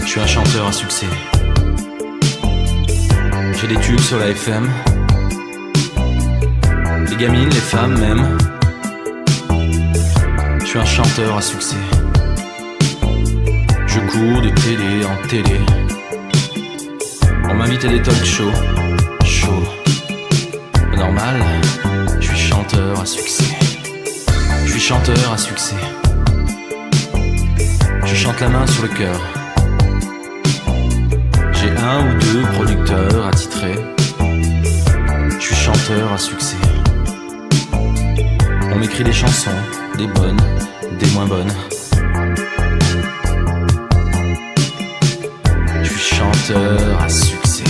Speaker 13: Je suis un chanteur à succès. J'ai des tubes sur la FM. Les gamines, les femmes même. Je suis un chanteur à succès. Je cours de télé en télé. On m'invite à des talk shows. Chaud. Normal, je suis chanteur à succès. Je suis chanteur à succès. Je chante la main sur le cœur. J'ai un ou deux producteurs attitrés. Je suis chanteur à succès. On m'écrit des chansons, des bonnes, des moins bonnes. Je suis chanteur à succès.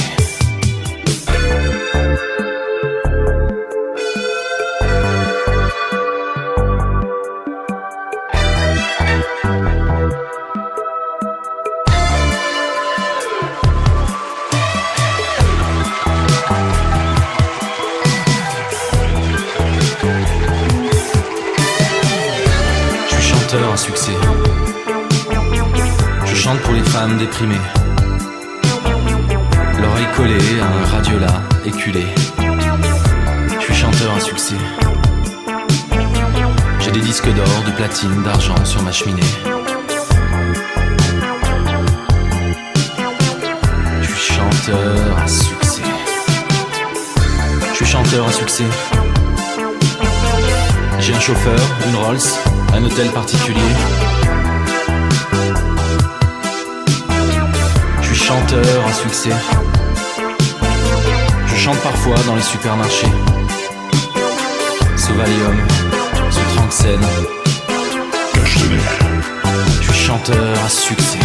Speaker 13: À succès. Je chante pour les femmes déprimées, l'oreille collée à un radiola éculé. Je suis chanteur à succès. J'ai des disques d'or, de platine, d'argent sur ma cheminée. Je suis chanteur à succès. Je suis chanteur à succès. J'ai un chauffeur, une Rolls, un hôtel particulier. Je suis chanteur à succès. Je chante parfois dans les supermarchés. Ce Valium, ce Tranxène. Je suis chanteur à succès.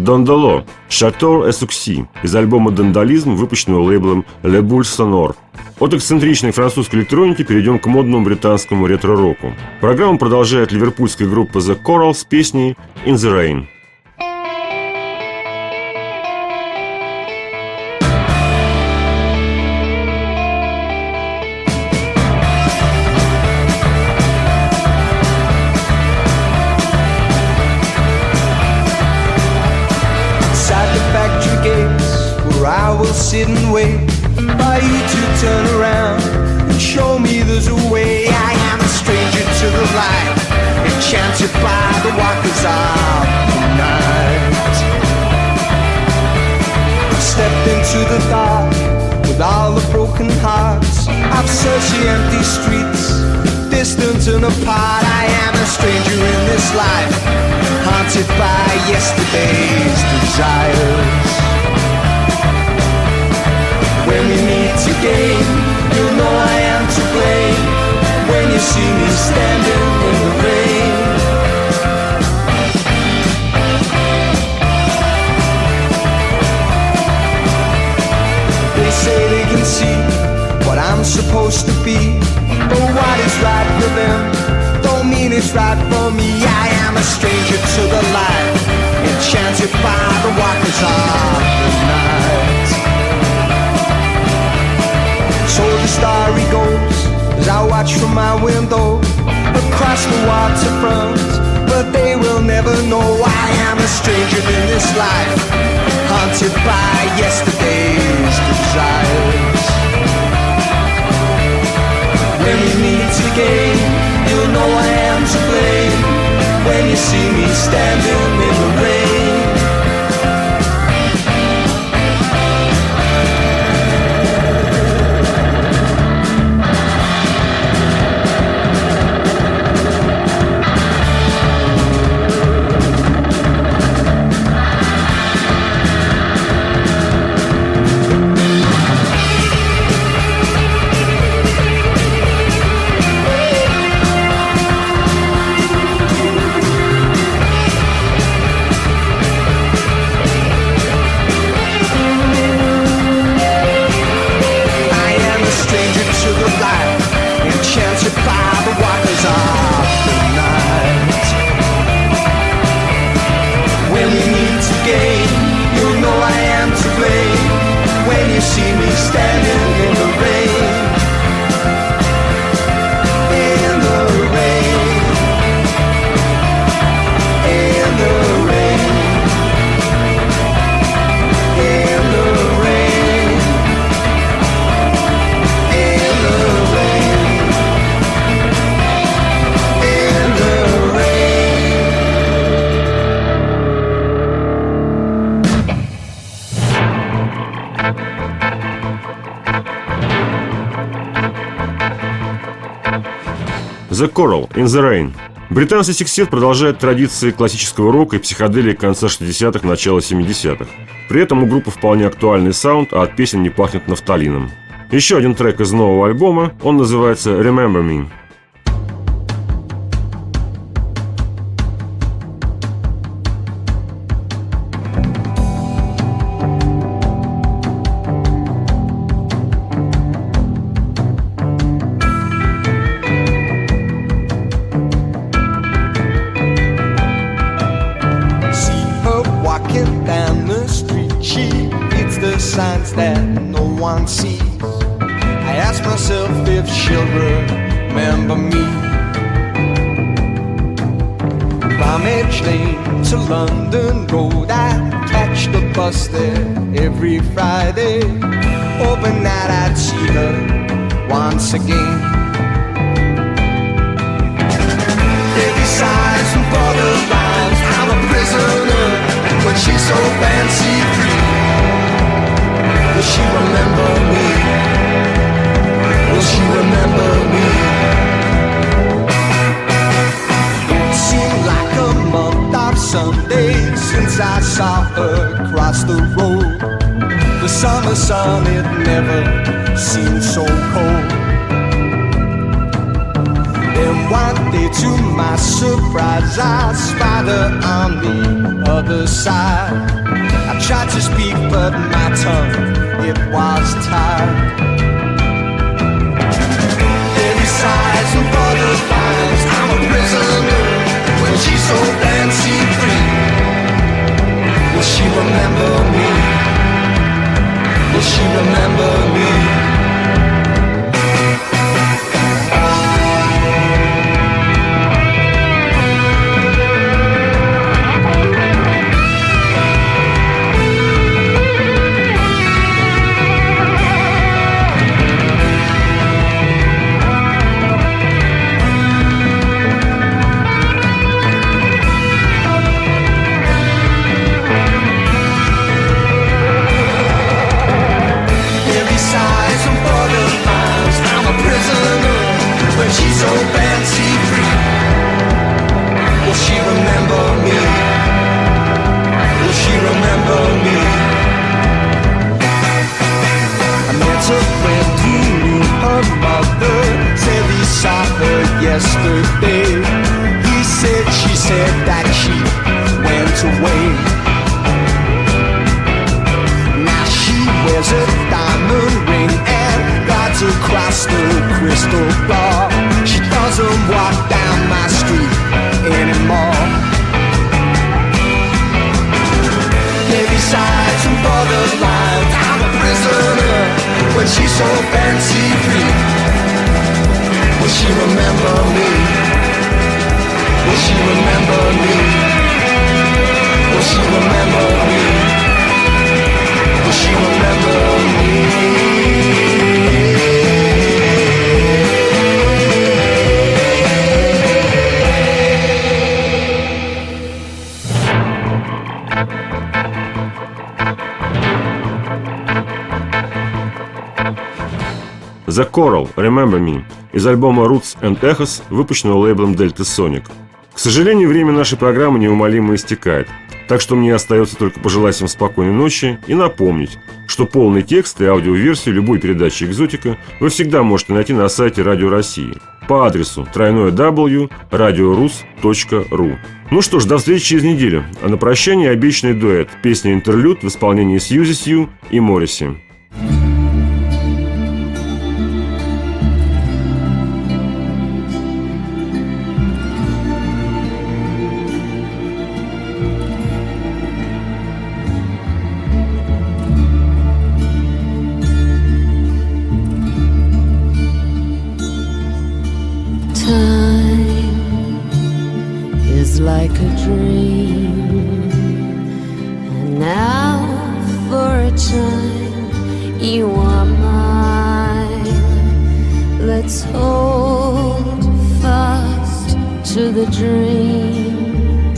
Speaker 3: Дондело «Chateau et Succès» из альбома «Дандализм», выпущенного лейблом Le Bulle Sonore. От эксцентричной французской электроники перейдем к модному британскому ретро-року. Программу продолжает ливерпульская группа The Coral с песней «In the Rain».
Speaker 7: I will sit and wait for you to turn around and show me there's a way. I am a stranger to the light, enchanted by the walkers of the night. I've stepped into the dark with all the broken hearts. I've searched the empty streets, distant and apart. I am a stranger in this life, haunted by yesterday's desires. When we meet again, you'll know I am to blame. When you see me standing in the rain. They say they can see what I'm supposed to be, but what is right for them don't mean it's right for me. I am a stranger to the light, enchanted by the walkers of the night. So the story goes, as I watch from my window across the waterfront, but they will never know I am a stranger in this life, haunted by yesterday's desires. When we meet again, you'll know I am to blame. When you see me standing in the rain.
Speaker 3: The Coral, In the Rain. Британский секстет продолжает традиции классического рока и психоделии конца 60-х, начала 70-х. При этом у группы вполне актуальный саунд, а от песен не пахнет нафталином. Еще один трек из нового альбома, он называется «Remember Me».
Speaker 7: Signs that no one sees. I ask myself if she'll remember me. From Edge Lane to London Road, I catch the bus there every Friday, hoping that I'd see her once again. Heavy sighs and borderlines, I'm a prisoner when she's so fancy free. Will she remember me? Will she remember me? It seemed like a month of Sundays since I saw her cross the road. The summer sun, it never seemed so cold. Then one day, to my surprise, I spied her on the other side. I tried to speak, but my tongue, it was tied. Every size and borderlines, I'm a prisoner when she's so fancy free. Will she remember me? Will she remember me? She's so fancy free. Will she remember me? Will she remember me? I met a friend who knew her mother, said he saw her yesterday. He said, she said that she went away. Now she wears a diamond ring and glides across the crystal floor. She doesn't walk down my street anymore. Heavy sides and borderlines, I'm a prisoner when she's so fancy free. Will she remember me? Will she remember me? Will she remember me? Will she remember me?
Speaker 3: The Coral Remember Me из альбома Roots and Echoes, выпущенного лейблом Delta Sonic. К сожалению, время нашей программы неумолимо истекает, так что мне остается только пожелать вам спокойной ночи и напомнить, что полный текст и аудиоверсию любой передачи «Экзотика» вы всегда можете найти на сайте Радио России по адресу www.radiorus.ru. Ну что ж, до встречи через неделю. А на прощание обещанный дуэт, песня «Интерлюд» в исполнении Сьюзи Сью и Морриси.
Speaker 10: Like a dream, and now for a time you are mine. Let's hold fast to the dream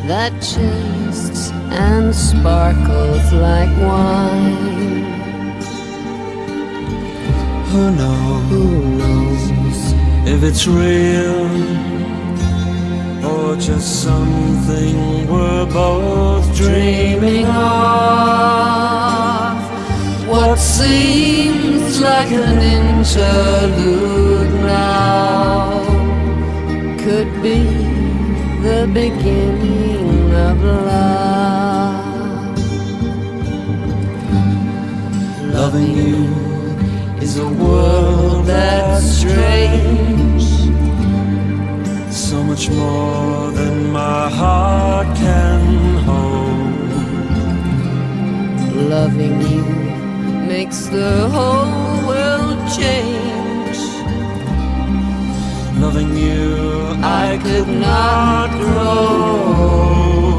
Speaker 10: that tastes and sparkles like wine.
Speaker 8: Who knows if it's real or just something we're both dreaming of.
Speaker 10: What seems like an interlude now could be the beginning of love.
Speaker 8: Loving you is a world that's strange, so much more than my heart can hold.
Speaker 10: Loving you makes the whole world change.
Speaker 8: Loving you, I could not grow.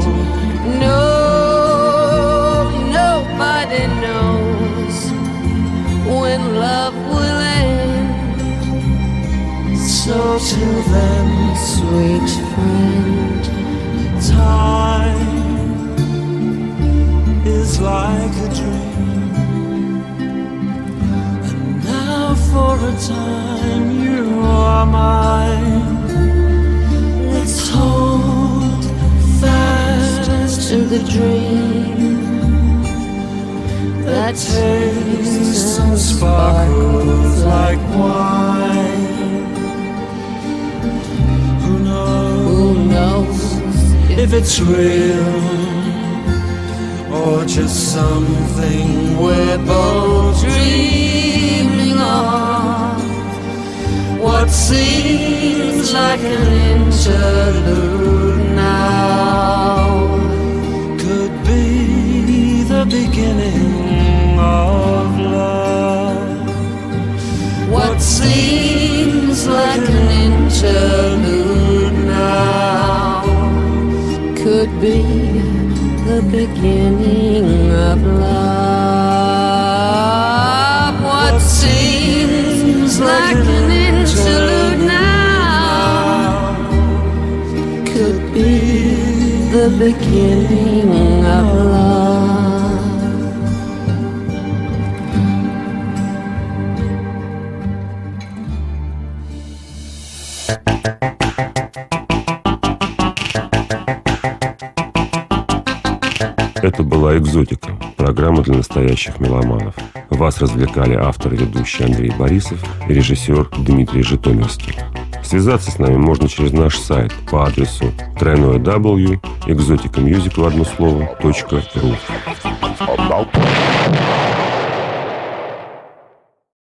Speaker 10: No, nobody knows when love will end.
Speaker 8: So till then,
Speaker 10: sweet friend,
Speaker 8: time is like a dream, and now for a time you are mine. Let's hold fast
Speaker 10: to the dream
Speaker 8: that tastes and sparkles like wine. if it's real or just something we're both dreaming of. What seems like an interlude now could be the beginning of love. What seems like an interlude now could be the beginning of love. What seems like an interlude now could be the beginning of love.
Speaker 3: Это была «Экзотика», программа для настоящих меломанов. Вас развлекали автор и ведущий Андрей Борисов и режиссер Дмитрий Житомирский. Связаться с нами можно через наш сайт по адресу www.exoticamusic.ru.